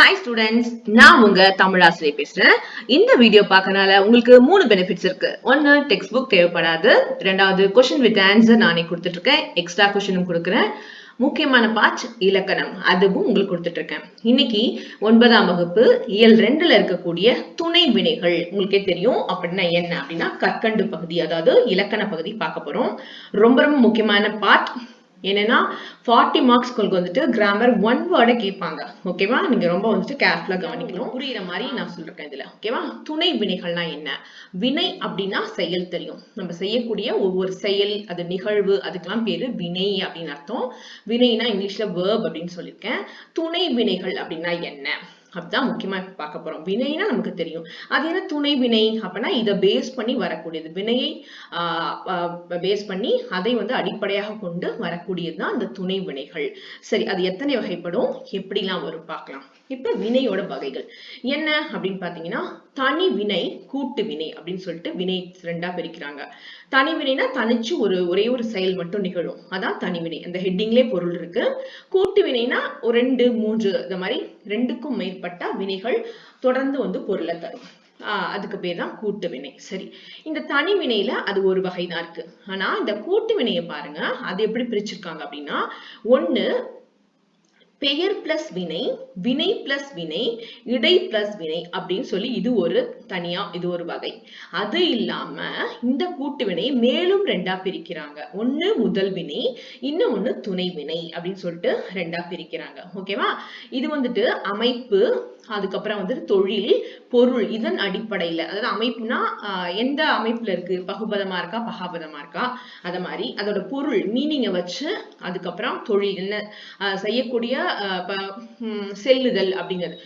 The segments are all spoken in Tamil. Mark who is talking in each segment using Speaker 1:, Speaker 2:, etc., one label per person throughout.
Speaker 1: ஹாய் ஸ்டூடெண்ட்ஸ், நான் உங்க தமிழாசிரியர் பேசுறேன். இந்த வீடியோ பார்க்கறனால உங்களுக்கு 3 பெனிஃபிட்ஸ் இருக்கு. ஒன்னு, டெக்ஸ்ட் புக் தேவைப்படாது. ரெண்டாவது, கொஸ்டின் வித் ஆன்சர் நானே கொடுத்துட்டு இருக்கேன். எக்ஸ்ட்ரா கொஸ்டினும் கொடுக்குறேன். முக்கியமான பார்ட் இலக்கணம், அதுவும் உங்களுக்கு கொடுத்துட்டு இருக்கேன். இன்னைக்கு 9ஆம் வகுப்பு இயல் 2ல இருக்கக்கூடிய துணை வினைகள் உங்களுக்கே தெரியும். அப்படின்னா என்ன அப்படின்னா கற்கண்டு பகுதி, அதாவது இலக்கண பகுதி பார்க்க போறோம். ரொம்ப ரொம்ப முக்கியமான பார்ட். என்னன்னா 40 மார்க்ஸ் உங்களுக்கு வந்துட்டு கிராமர் 1 வேர்டை கேட்பாங்க. ஓகேவா? நீங்க ரொம்ப வந்துட்டு கேர்ஃபுல்லா கவனிக்கணும். புரியுற மாதிரி நான் சொல்றேன் இதுல. ஓகேவா? துணை வினைகள்னா என்ன? வினை அப்படின்னா செயல் தெரியும். நம்ம செய்யக்கூடிய ஒவ்வொரு செயல், அது நிகழ்வு, அதுக்கெல்லாம் பேரு வினை அப்படின்னு அர்த்தம். வினைனா இங்கிலீஷ்ல வேர்ப் அப்படின்னு சொல்லியிருக்கேன். துணை வினைகள் அப்படின்னா என்ன அப்படிதான் முக்கியமா பார்க்க போறோம். வினைனா நமக்கு தெரியும். அது என்ன துணை வினை அப்படின்னா இதை பேஸ் பண்ணி வரக்கூடியது. வினையை பேஸ் பண்ணி அதை வந்து அடிப்படையாக கொண்டு வரக்கூடியதுதான் அந்த துணை வினைகள். சரி, அது எத்தனை வகைப்படும், எப்படிலாம் வரும் பார்க்கலாம். இப்ப வினையோட வகைகள் என்ன அப்படின்னு பாத்தீங்கன்னா, தனி வினை, கூட்டு வினை அப்படின்னு சொல்லிட்டு வினை 2ஆ பிரிக்கிறாங்க. தனி வினைனா தனிச்சு ஒரே ஒரு செயல் மட்டும் நிகழும், அதான் தனி வினை. அந்த ஹெட்டிங்லேயே பொருள் இருக்கு. கூட்டு வினைனா 2, 3 இந்த மாதிரி 2க்கும் மேற்பட்ட வினைகள் தொடர்ந்து வந்து பொருளை தரும். அதுக்கு பேர் தான் கூட்டு வினை. சரி, இந்த தனி வினையில அது ஒரு வகைதான் இருக்கு. ஆனா இந்த கூட்டு வினையை பாருங்க, அது எப்படி பிரிச்சிருக்காங்க அப்படின்னா, ஒண்ணு பெயர் பிளஸ் வினை, வினை பிளஸ் வினை, இடை பிளஸ் வினை அப்படின்னு சொல்லி இது ஒரு தனியா, இது ஒரு வகை. அது இல்லாம இந்த கூட்டு வினை மேலும் 2ஆ பிரிக்கிறாங்க. ஒண்ணு முதல் வினை, இன்னொன்னு துணை வினை அப்படின்னு சொல்லிட்டு 2ஆ பிரிக்கிறாங்க. ஓகேவா? இது வந்துட்டு அமைப்பு, அதுக்கப்புறம் வந்து தொழில், பொருள், இதன் அடிப்படையில, அதாவது அமைப்புனா எந்த அமைப்புல இருக்கு, பகுபதமா இருக்கா பகாபதமா இருக்கா, அத மாதிரி அதோட பொருள் மீனிங்கை வச்சு, அதுக்கப்புறம் தொழில் என்ன செய்யக்கூடிய செல்லுதல் அப்படிங்கிறது,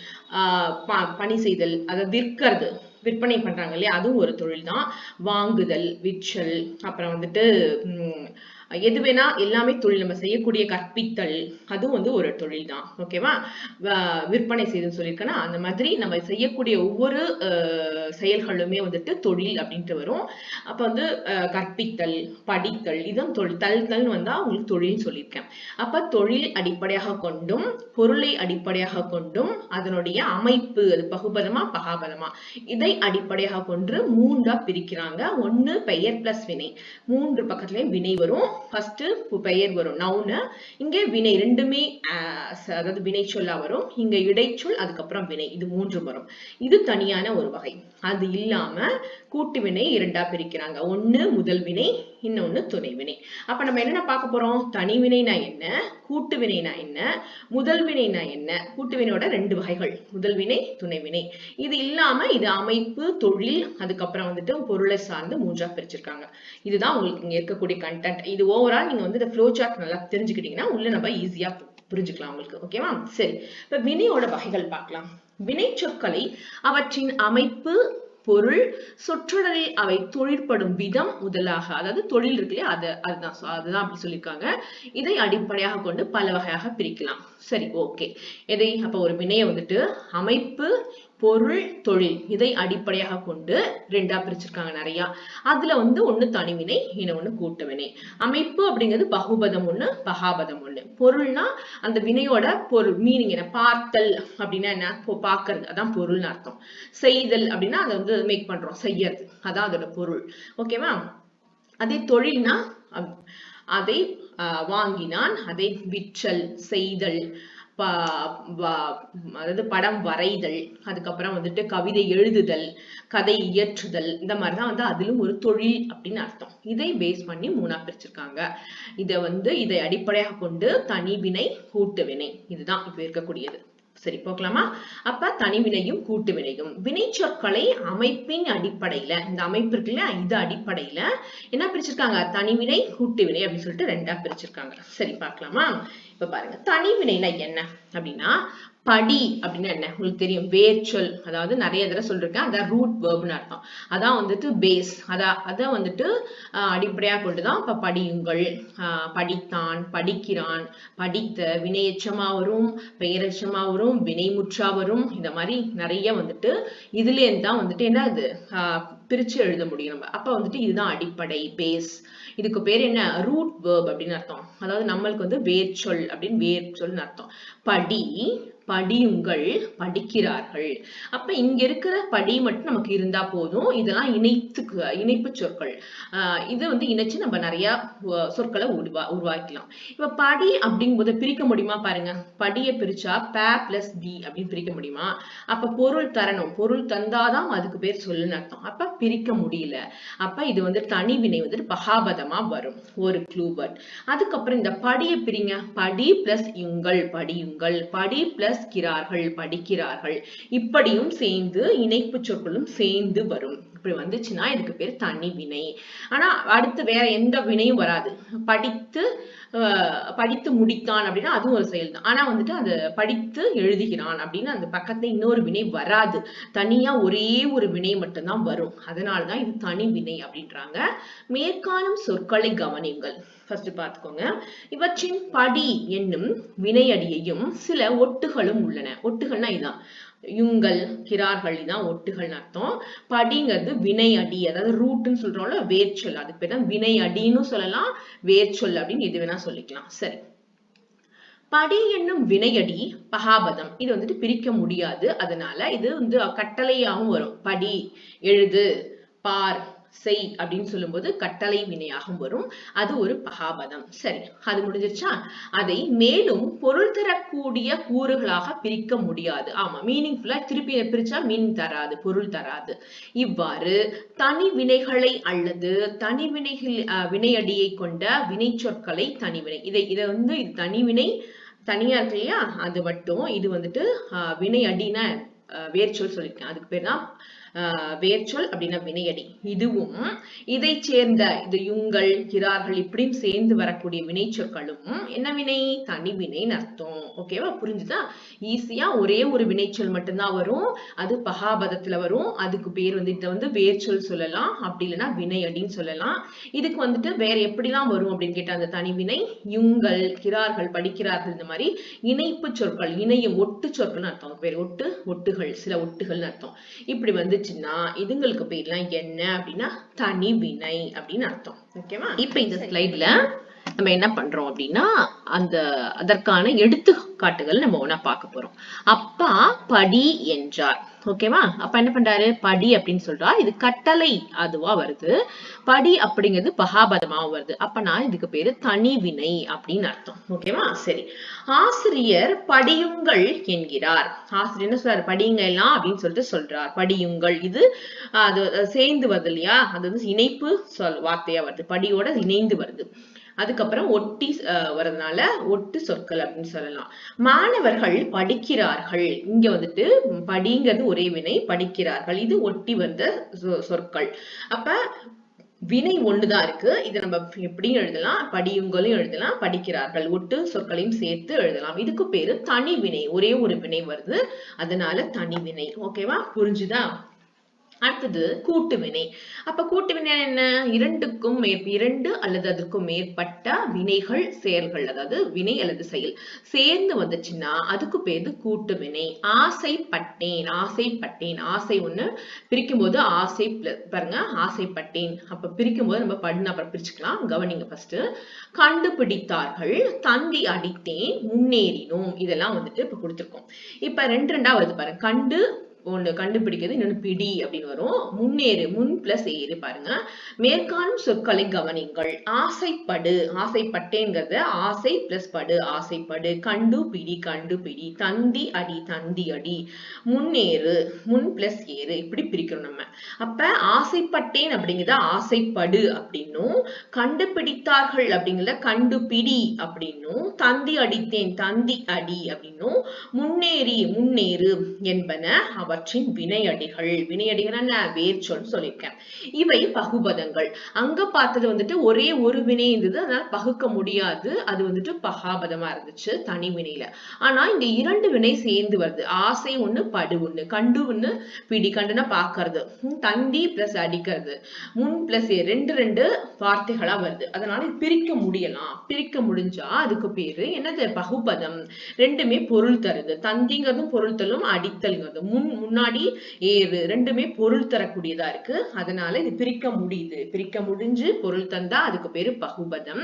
Speaker 1: பணி செய்தல், அதை விற்கிறது, விற்பனை பண்றாங்க இல்லையா, அதுவும் ஒரு தொழில் தான். வாங்குதல், விற்றல், அப்புறம் வந்துட்டு எது வேணா எல்லாமே தொழில். நம்ம செய்யக்கூடிய கற்பித்தல், அதுவும் வந்து ஒரு தொழில் தான். ஓகேவா? விற்பனை செய்து சொல்லியிருக்கேன்னா, அந்த மாதிரி நம்ம செய்யக்கூடிய ஒவ்வொரு செயல்களுமே வந்துட்டு தொழில் அப்படின்ட்டு வரும். அப்ப வந்து கற்பித்தல், படித்தல், இதுவும் தொழில். தல்தல்னு வந்தா உங்களுக்கு தொழில் சொல்லியிருக்கேன். அப்ப தொழில் அடிப்படையாக கொண்டும், பொருளை அடிப்படையாக கொண்டும், அதனுடைய அமைப்பு, அது பகுபதமா பகாபதமா, இதை அடிப்படையாக கொண்டு 3ஆ பிரிக்கிறாங்க. ஒண்ணு பெயர் பிளஸ் வினை, 3 பக்கத்துலயும் வினை வரும். ஃபர்ஸ்ட் பெயர் வரும், நவுனு. இங்க வினை, ரெண்டுமே அதாவது வினை சொல்லா வரும். இங்க இடைச்சொல், அதுக்கப்புறம் வினை, இது 3 வரும். இது தனியான ஒரு வகை. அது இல்லாம கூட்டு வினை 2ஆ பிரிக்கிறாங்க. ஒண்ணு முதல் வினை, இன்னொன்னு துணை வினை. அப்ப நம்ம என்ன பார்க்க போறோம், தனி வினைனா என்ன, கூட்டு வினைனா என்ன, முதல் வினைனா என்ன. கூட்டு வினையோட 2 வகைகள், முதல் வினை, துணை வினை. இது இல்லாம இது அமைப்பு, தொழில், அதுக்கப்புறம் வந்துட்டு பொருளை சார்ந்து 3ஆ பிரிச்சிருக்காங்க. இதுதான் உங்களுக்கு இங்க இருக்கக்கூடிய கண்டென்ட். இது ஓவரால் நீங்க வந்து இந்த ஃப்ளோ சார்ட் நல்லா தெரிஞ்சுக்கிட்டீங்கன்னா உள்ள நம்ம ஈஸியா புரிஞ்சுக்கலாம் உங்களுக்கு. ஓகேவா? சரி, இப்ப வினையோட வகைகள் பார்க்கலாம். வினை சொற்களை அவற்றின் அமைப்பு, பொருள், சொற்றொடரில் அவை தொழிற்படும் விதம் முதலாக, அதாவது தொழில் இருக்கு இல்லையா, அதுதான் அப்படி சொல்லியிருக்காங்க. இதை அடிப்படையாக கொண்டு பல வகையாக பிரிக்கலாம். சரி, ஓகே. எதை அப்ப ஒரு வினையை வந்துட்டு அமைப்பு, பொருள், தொழில், இதை அடிப்படையாக கொண்டு 2ஆ பிரிச்சிருக்காங்க நிறைய. அதுல வந்து ஒண்ணு தனிவினை, இன்னொன்னு கூட்டு வினை. அமைப்பு அப்படிங்கிறது பகுபதம் ஒண்ணு, பகாபதம் ஒண்ணு. பொருள்னா அந்த வினையோட பொருள், மீனிங் என்ன, பார்த்தல் அப்படின்னா என்ன, பாக்குறது, அதான் பொருள்னு அர்த்தம். செய்தல் அப்படின்னா அதை வந்து மேக் பண்றோம், செய்யறது, அதான் அதோட பொருள். ஓகேவா? அதே தொழில்னா அதை வாங்கினான், அதை விற்றல், செய்தல், அதாவது படம் வரைதல், அதுக்கப்புறம் வந்துட்டு கவிதை எழுதுதல், கதை இயற்றுதல், இந்த மாதிரிதான் வந்து அதிலும் ஒரு தொழில் அப்படின்னு அர்த்தம். இதை பேஸ் பண்ணி 3ஆ பிரிச்சிருக்காங்க. இதை அடிப்படையாக கொண்டு தனி வினை, கூட்டு வினை, இதுதான் இப்ப இருக்கக்கூடியது. சரி, போக்கலாமா? அப்ப தனிவினையும் கூட்டு வினையும் வினை சொற்களை அமைப்பின் அடிப்படையில, இந்த அமைப்பு இருக்குல்ல, இது அடிப்படையில என்ன பிரிச்சிருக்காங்க, தனிவினை, கூட்டு வினை அப்படின்னு சொல்லிட்டு 2ஆ பிரிச்சிருக்காங்க. சரி, பார்க்கலாமா? இப்ப பாருங்க, தனிவினைனா என்ன அப்படின்னா, படி அப்படின்னா என்ன உங்களுக்கு தெரியும், வேர்ச்சொல், அதாவது நிறைய தடவை சொல்லிருக்கேன், அதான் ரூட் வேர்ப்னு அர்த்தம். அதான் வந்துட்டு பேஸ், அதான் வந்துட்டு அடிப்படையா கொண்டுதான் இப்ப படியுங்கள், படித்தான், படிக்கிறான், படித்த, வினையெச்சமா வரும், பெயரெச்சமா வரும், வினைமுற்றா வரும். இந்த மாதிரி நிறைய வந்துட்டு இதுல இருந்து தான் வந்துட்டு என்ன அது பிரிச்சு எழுத முடியும் நம்ம. அப்ப வந்துட்டு இதுதான் அடிப்படை, பேஸ். இதுக்கு பேர் என்ன, ரூட் வேர்ப் அப்படின்னு அர்த்தம். அதாவது நம்மளுக்கு வந்து வேர்ச்சொல் அப்படின்னு, வேர்ச்சொல்னு அர்த்தம். படி, படியுங்கள் படிக்கிறார்கள். அப்ப இங்க இருக்கிற படி மட்டும் நமக்கு இருந்தா போதும். இதெல்லாம் இணைப்பு சொற்கள். இது வந்து இணைச்சு நம்ம நிறைய சொற்களை உருவாக்கலாம். இப்ப படி அப்படிங்கும்போது பிரிக்க முடியுமா பாருங்க. படியை பிரிச்சா ப பிளஸ் டி அப்படின்னு பிரிக்க முடியுமா? அப்ப பொருள் தரணும். பொருள் தந்தாதான் அதுக்கு பேர் சொல்லுன்னு அர்த்தம். அப்ப பிரிக்க முடியல. அப்ப இது வந்து தனிவினை வந்து பகாபதமா வரும். ஒரு க்ளூ வேர்ட். அதுக்கப்புறம் இந்த படியை பிரிங்க. படி பிளஸ் யுங்கள் படியுங்கள், படி பிளஸ் கிறார்கள் படிக்கிறார்கள். இப்படியும் சேர்ந்து இணைப்பு சொற்களும் சேர்ந்து வரும். இப்படி வந்துச்சுன்னா இதுக்கு பேர் தனி வினை. ஆனா அடுத்து வேற எந்த வினையும் வராது. படித்து முடித்தான் அப்படின்னா அதுவும் ஒரு செயல் தான். ஆனா வந்துட்டு அது படித்து எழுதுகிறான் அப்படின்னு அந்த பக்கத்துல இன்னொரு வினை வராது. தனியா ஒரே ஒரு வினை மட்டும்தான் வரும். அதனாலதான் இது தனி வினை அப்படின்றாங்க. மேற்காணும் சொற்களை கவனியுங்கள். ஃபர்ஸ்ட் பாத்துக்கோங்க. இவற்றின் படி என்னும் வினையடியையும் சில ஒட்டுகளும் உள்ளன. ஒட்டுகள்னா இதுதான். யுங்கள் கிரார்கள் தான் ஒட்டுகள் அர்த்தம். படிங்கிறது வினை அடி, அதாவது ரூட்னு சொல்றோம்ல, வேர்ச்சொல். அதுக்கு பேர் தான் வினை அடின்னு சொல்லலாம், வேர்ச்சொல் அப்படின்னு எது வேணா சொல்லிக்கலாம். சரி, படி என்னும் வினையடி பகாபதம். இது வந்துட்டு பிரிக்க முடியாது. அதனால இது வந்து கட்டளையாகவும் வரும். படி, எழுது, பார், செய் அப்படின்னு சொல்லும்போது கட்டளை வினையாகவும் வரும். அது ஒரு பகாபதம். சரி, அது முடிஞ்சிருச்சா? அதை மேலும் பொருள் தரக்கூடிய கூறுகளாக பிரிக்க முடியாது. ஆமா, மீனிங்ஃபுல்லா திருப்பி பிரிச்சா மீனிங் தராது, பொருள் தராது. இவ்வாறு தனி வினைகளை அல்லது தனி வினையடியை கொண்ட வினை சொற்களை தனிவினை. இதை வந்து இது தனிவினை தனியா இருக்கு இல்லையா, அது மட்டும். இது வந்துட்டு வினை அடினா வேர்ச்சொல் சொல்லிருக்கேன். அதுக்கு பேர் தான் வேர்ச்சொல் அப்படின்னா வினையடி. இதுவும் இதை சேர்ந்த இது யுங்கள் கிரார்கள் இப்படியும் சேர்ந்து வரக்கூடிய வினை சொற்களும் என்ன வினை? தனி வினைன்னு அர்த்தம். ஓகேவா? புரிஞ்சுதா? ஈஸியா ஒரே ஒரு வினைச்சொல் மட்டும்தான் வரும். அது பகாபதத்துல வரும். அதுக்கு பேர் வந்து இதை வந்து வேர்ச்சொல் சொல்லலாம், அப்படி இல்லைன்னா வினையடின்னு சொல்லலாம். இதுக்கு வந்துட்டு வேற எப்படிலாம் வரும் அப்படின்னு கேட்டா அந்த தனி வினை யுங்கள் கிரார்கள் படிக்கிறார்கள் இந்த மாதிரி இணைப்பு சொற்கள், இணையும் ஒட்டு சொற்கள்னு அர்த்தம். பேர் ஒட்டுகள், சில ஒட்டுகள்னு அர்த்தம். இப்படி வந்து இதுங்களுக்கு பேர்லாம் என்ன அப்படின்னா தனி வினை அப்படின்னு அர்த்தம். ஓகேவா? இப்ப இந்த ஸ்லைட்ல நம்ம என்ன பண்றோம் அப்படின்னா அதற்கான எடுத்துக்காட்டுகள் நம்ம ஒண்ணா பார்க்க போறோம். அப்பா படி என்றார். ஓகேவா? அப்ப என்ன பண்றாரு? படி அப்படின்னு சொல்றா. இது கட்டளை அதுவா வருது. படி அப்படிங்கிறது பகாபதமா வருது. அப்பனா இதுக்கு பேரு தனி வினை அப்படின்னு அர்த்தம். ஓகேவா? சரி, ஆசிரியர் படியுங்கள் என்கிறார். ஆசிரியர் என்ன சொல்றாரு? படியுங்க எல்லாம் அப்படின்னு சொல்லிட்டு சொல்றார். படியுங்கள், இது அது சேர்ந்து வருது இல்லையா, அது வந்து இணைப்பு வார்த்தையா வருது. படியோட இணைந்து வருது. அதுக்கப்புறம் ஒட்டி வர்றதுனால ஒட்டு சொற்கள் அப்படின்னு சொல்லலாம். மாணவர்கள் படிக்கிறார்கள். இங்க வந்துட்டு படிங்கிறது ஒரே வினை, படிக்கிறார்கள் இது ஒட்டி வந்த சொற்கள். அப்ப வினை ஒண்ணுதான் இருக்கு. இதை நம்ம எப்படியும் எழுதலாம், படியுங்களும் எழுதலாம், படிக்கிறார்கள் ஒட்டு சொற்களையும் சேர்த்து எழுதலாம். இதுக்கு பேரு தனி வினை. ஒரே ஒரு வினை வருது, அதனால தனி வினை. ஓகேவா? புரிஞ்சுதா? அடுத்தது கூட்டு வினை. அப்ப கூட்டு வினை என்ன? இரண்டு அல்லது அதற்கும் மேற்பட்ட வினைகள் செயல்கள், அதாவது வினை அல்லது செயல் சேர்ந்து வந்துச்சுன்னா அதுக்கு பேரு கூட்டு வினை. ஆசைப்பட்டேன், ஆசைப்பட்டேன், ஆசை ஒண்ணு பிரிக்கும் போது ஆசை பாருங்க, ஆசைப்பட்டேன். அப்ப பிரிக்கும் போது நம்ம படுன்னு அப்புறம் பிரிச்சுக்கலாம். கவனிங்க ஃபர்ஸ்ட். கண்டுபிடித்தார்கள், தந்தி அடித்தேன், முன்னேறினோம். இதெல்லாம் வந்துட்டு இப்ப கொடுத்திருக்கோம். இப்ப ரெண்டா வருது பாருங்க. ஒண்ணு கண்டுபிடிக்கிறது, இன்னொன்னு பிடி அப்படின்னு வரும். முன்னேறு, முன் பிளஸ் ஏறு. பாருங்க, மேற்காணும் சொற்களை கவனிங்கள். ஆசைப்படு, ஆசைப்பட்டேங்கிறத ஆசை பிளஸ் படு, ஆசைப்படு. கண்டுபிடி, கண்டுபிடி. தந்தி அடி, தந்தி அடி. முன்னேறு, முன் பிளஸ் ஏறு. இப்படி பிரிக்கிறோம் நம்ம. அப்ப ஆசைப்பட்டேன் அப்படிங்கிறத ஆசைப்படு அப்படின்னும், கண்டுபிடித்தார்கள் அப்படிங்கிறத கண்டுபிடி அப்படின்னும், தந்தி அடித்தேன், தந்தி அடி அப்படின்னும், முன்னேறி, முன்னேறு என்பன அவற்றின் வினையடிகள். வினையடிகள் என்ன? வேர்ச்சொல் சொல்லியிருக்கேன். இவை பகுபதங்கள். அங்க பார்த்தது வந்துட்டு ஒரே ஒரு வினை இருந்தது, அதனால பகுக்க முடியாது. அது வந்துட்டு பகாபதமா இருந்துச்சு தனி வினையில. ஆனா இங்க இரண்டு வினை சேர்ந்து வருது. ஆசை ஒண்ணு, படு ஒண்ணு. கண்டு ஒண்ணு, பிடி. கண்டுனா பாக்குறது, தந்தி பிளஸ் அடிக்கிறது, முன் பிளஸ் ரெண்டு வார்த்தைகளா வருது. அதனால பிரிக்க முடியலாம். பிரிக்க முடிஞ்சா அதுக்கு பேரு என்னது? பகுபதம். ரெண்டுமே பொருள் தருது. தந்திங்கிறதும் பொருள் தரும், அடித்தல்ங்கிறது முன்னாடி ஏறு ரெண்டுமே பொருள் தரக்கூடியதா இருக்கு. அதனால இது பிரிக்க முடியுது. பிரிக்க முடிஞ்சு பொருள் தந்தா அதுக்கு பேரு பகுபதம்.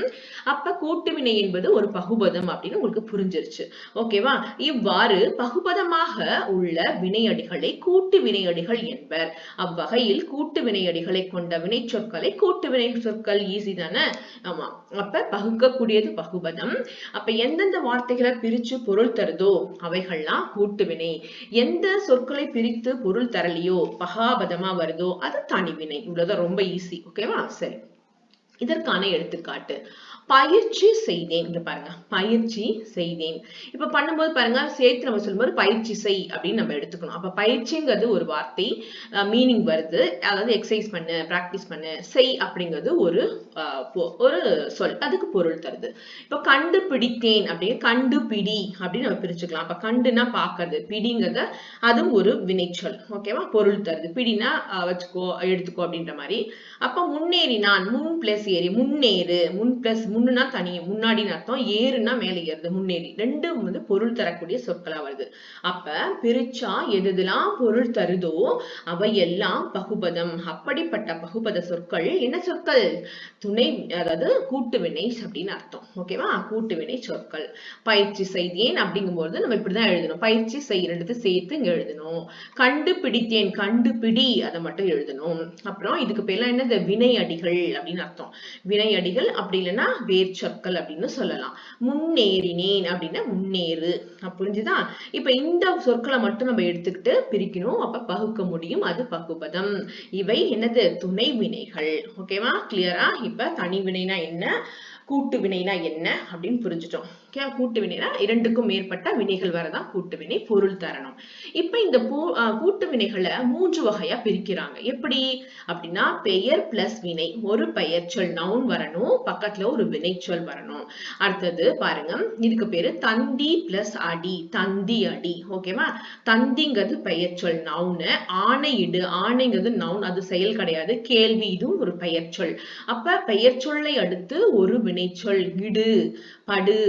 Speaker 1: அப்ப கூட்டுவினை என்பது ஒரு பகுபதம் அப்படின்னு உங்களுக்கு புரிஞ்சிருச்சு. ஓகேவா? இவ்வாறு பகுபதமாக உள்ள வினையடிகளை கூட்டு வினையடிகள் என்பர். அவ்வகையில் கூட்டு வினையடிகளை கொண்ட வினை சொற்களை கூட்டு வினை சொற்கள். ஈஸி தானே? ஆமா. அப்ப பகுக்கக்கூடியது பகுபதம். அப்ப எந்தெந்த வார்த்தைகளை பிரிச்சு பொருள் தருதோ அவைகள்லாம் கூட்டு வினை. எந்த சொற்களை பிரித்து பொருள் தரலையோ பகாபதமா வருதோ அது தனிவினை. இவ்வளவுதான், ரொம்ப ஈஸி. ஓகேவா? சரி, இதற்கான எடுத்துக்காட்டு பயிற்சி செய்தேன். இங்க பாருங்க, பயிற்சி செய்தேன். இப்ப பண்ணும்போது பாருங்க, சேர்த்து நம்ம சொல்லும்போது பயிற்சி செய் அப்படின்னு நம்ம எடுத்துக்கணும். அப்ப பயிற்சிங்கிறது ஒரு வார்த்தை, மீனிங் வருது, அதாவது எக்ஸசைஸ் பண்ணு, பிராக்டிஸ் பண்ணு. செய் அப்படிங்கிறது ஒரு சொல், அதுக்கு பொருள் தருது. இப்ப கண்டுபிடித்தேன் அப்படின்னு கண்டுபிடி அப்படின்னு நம்ம பிரிச்சுக்கலாம். அப்ப கண்டுனா பாக்குறது, பிடிங்கிறத அதுவும் ஒரு வினைச்சொல். ஓகேவா? பொருள் தருது. பிடினா வச்சுக்கோ, எடுத்துக்கோ அப்படின்ற மாதிரி. அப்ப முன்னேறினான், முன் பிளஸ் ஏறி, முன்னேறு, முன் பிளஸ் முன்னுனா தனியே முன்னாடின்னு அர்த்தம், ஏறுனா மேலே ஏறுது, முன்னேறி. ரெண்டும் வந்து பொருள் தரக்கூடிய சொற்களா வருது. அப்ப பிரிச்சா எதுலாம் பொருள் தருதோ அவை எல்லாம் பகுபதம். அப்படிப்பட்ட பகுபத சொற்கள் என்ன சொற்கள்? துணை, அதாவது கூட்டுவினை அப்படின்னு அர்த்தம். ஓகேவா? கூட்டுவினை சொற்கள். பயிற்சி செய்தேன் அப்படிங்கும்போது நம்ம இப்படிதான் எழுதணும். பயிற்சி செய்யறது சேர்த்து இங்க எழுதணும். கண்டுபிடித்தேன், கண்டுபிடி அதை மட்டும் எழுதணும். அப்புறம் இதுக்கு பேர்லாம் என்னது? வினை அடிகள் அப்படின்னு அர்த்தம். வினை அடிகள், அப்படி இல்லைன்னா வேர்ச்சொற்கள் அப்படின்னு சொல்லலாம். முன்னேறினேன் அப்படின்னா முன்னேறு. புரிஞ்சுதா? இப்ப இந்த சொற்களை மட்டும் நம்ம எடுத்துக்கிட்டு பிரிக்கணும். அப்ப பகுக்க முடியும், அது பகுபதம். இவை என்னது? துணை வினைகள். ஓகேவா? கிளியரா? இப்ப தனி வினைனா என்ன, கூட்டு வினைனா என்ன அப்படின்னு புரிஞ்சுட்டோம். கூட்டு வினைனா இரண்டுக்கும் மேற்பட்ட வினைகள் வரதான் கூட்டு வினை, பொருள் தரணும். இப்ப இந்த கூட்டு வினைகளை 3 வகையா பிரிக்கிறாங்க. எப்படி அப்படின்னா, பெயர் பிளஸ் வினை, ஒரு பெயர் சொல் நவுன் வரணும், பக்கத்துல ஒரு வினை சொல் வரணும். அடுத்தது பாருங்க, இதுக்கு பேரு தந்தி பிளஸ் அடி, தந்தி அடி. ஓகேவா? தந்திங்கிறது பெயர் சொல் நவுனு, ஆணையிடு, ஆணைங்கிறது நவுன், அது செயல் கிடையாது, கேள்வி, இதுவும் ஒரு பெயர் சொல். அப்ப பெயர் சொல்லை அடுத்து ஒரு வினைச்சொல், இடு, படு,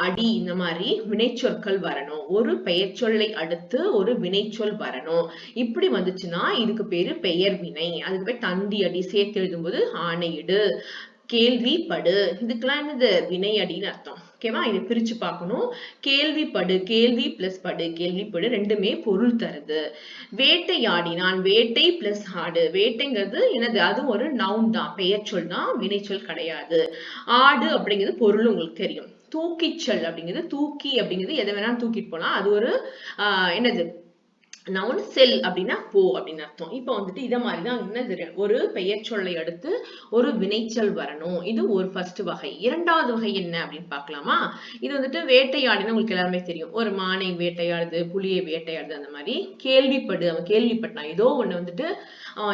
Speaker 1: அடி, இந்த மாதிரி வினைச்சொற்கள் வரணும். ஒரு பெயர் சொல்லை அடுத்து ஒரு வினைச்சொல் வரணும். இப்படி வந்துச்சுன்னா இதுக்கு பேரு பெயர் வினை. அதுக்கு பேர் தந்தி அடி, சேர்த்து எழுதும்போது ஆணையிடு, கேள்வி படு, இதுக்கெல்லாம் என்னது? வினை அடின்னு அர்த்தம். ஓகேவா? இதை பிரிச்சு பார்க்கணும். கேள்வி படு, கேள்வி பிளஸ் படு, கேள்விப்படு, ரெண்டுமே பொருள் தருது. வேட்டையாடினான், வேட்டை பிளஸ் ஆடு, வேட்டைங்கிறது என்னது? அது ஒரு நவுன் தான், பெயர் சொல் தான், வினைச்சொல் கிடையாது. ஆடு அப்படிங்கிறது பொருள் உங்களுக்கு தெரியும். தூக்கிச்சல் அப்படிங்கிறது, தூக்கி அப்படிங்கிறது எதை வேணாலும் தூக்கிட்டு போலாம், அது ஒரு என்னது? நவுன். செல் அப்படின்னா போ அப்படின்னு அர்த்தம். இப்ப வந்துட்டு இத மாதிரிதான் என்னது? ஒரு பெயர் சொல்லை அடுத்து ஒரு வினைச்சொல் வரணும். இது ஒரு ஃபர்ஸ்ட் வகை. இரண்டாவது வகை என்ன அப்படின்னு பார்க்கலாமா? இது வந்துட்டு வேட்டையாடினா உங்களுக்கு எல்லாருமே தெரியும். ஒரு மானை வேட்டையாடுது, புலியை வேட்டையாடுது, அந்த மாதிரி. கேள்விப்படு, அவன் கேள்விப்பட்டான், ஏதோ ஒண்ணு வந்துட்டு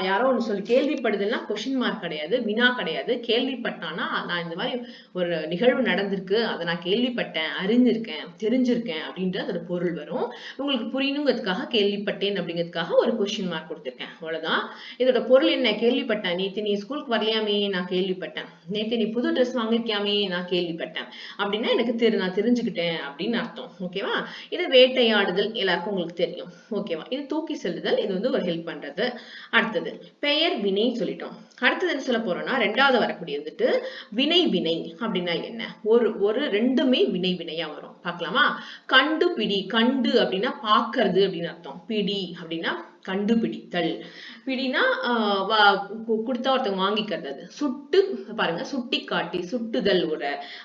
Speaker 1: யாரோ ஒண்ணு சொல்லி. கேள்விப்படுதல்னா கொஸ்டின் மார்க் கிடையாது, வினா கிடையாது. கேள்விப்பட்டானா நான் இந்த மாதிரி ஒரு நிகழ்வு நடந்திருக்கு, அதை நான் கேள்விப்பட்டேன், அறிஞ்சிருக்கேன், தெரிஞ்சிருக்கேன் அப்படின்ட்டு அதோட பொருள் வரும். உங்களுக்கு புரியணுங்கிறதுக்காக கேள்விப்பட்டேன் அப்படிங்கிறதுக்காக ஒரு கொஸ்டின் மார்க் கொடுத்திருக்கேன், அவ்வளவுதான். இதோட பொருள் என்ன? கேள்விப்பட்டேன், நேத்து நீ ஸ்கூலுக்கு வரலையாமே, நான் கேள்விப்பட்டேன். நேத்து நீ புது ட்ரெஸ் வாங்கிருக்கியாமே, நான் கேள்விப்பட்டேன். அப்படின்னா எனக்கு நான் தெரிஞ்சுக்கிட்டேன் அப்படின்னு அர்த்தம். ஓகேவா? இது வேட்டையாடுதல், எல்லாருக்கும் உங்களுக்கு தெரியும். ஓகேவா? இது தூக்கி செல்லுதல், இது வந்து ஒரு ஹெல்ப் பண்றது. அடுத்தது பெயர் வினை சொல்லிட்டோம். அடுத்தது என்ன சொல்ல போறோம்னா, ரெண்டாவது வரக்கூடிய வந்துட்டு வினை. வினை அப்படின்னா என்ன? ஒரு ரெண்டுமே வினை வினையா வரும். பார்க்கலாமா? கண்டுபிடி, கண்டு அப்படின்னா பாக்குறது அப்படின்னு அர்த்தம். பிடி அப்படின்னா கண்டுபிடித்தல். பிடினா கொடுத்தா ஒருத்தவங்க வாங்கிக்கிறது. அது சுட்டு பாருங்க, சுட்டி காட்டி, சுட்டுதல்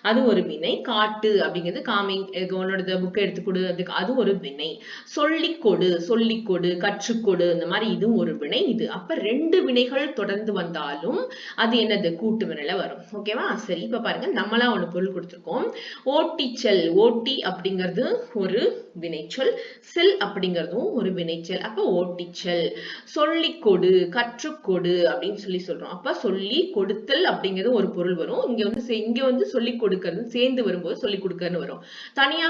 Speaker 1: அது ஒரு வினை. காட்டு அப்படிங்கிறது காமிங், உன்னோட புக்கை எடுத்து கொடு, அதுக்கு அது ஒரு வினை. சொல்லிக் கொடு, சொல்லிக் கொடு, கற்றுக்கொடு, இந்த மாதிரி இதுவும் ஒரு வினை. இது அப்ப ரெண்டு வினைகள் தொடர்ந்து வந்தாலும் அது என்னது? கூட்டு வினையில வரும். ஓகேவா? சரி, இப்ப பாருங்க, நம்மளா ஒண்ணு பொருள் கொடுத்திருக்கோம். ஓட்டிச்சல், ஓட்டி அப்படிங்கிறது ஒரு வினைச்சொல், செல் அப்படிங்கிறதும் ஒரு வினைச்சொல். அப்ப ஓட்டிச்சல். சொல்லிக் கொடு, கற்றுக்கொடு அப்படின்னு சொல்றோம். அப்ப சொல்லி கொடுத்தல் அப்படிங்கிறது ஒரு பொருள் வரும். இங்க வந்து சொல்லிக் கொடுக்கிறது சேர்ந்து வரும்போது சொல்லிக் கொடுக்கன்னு வரும். தனியா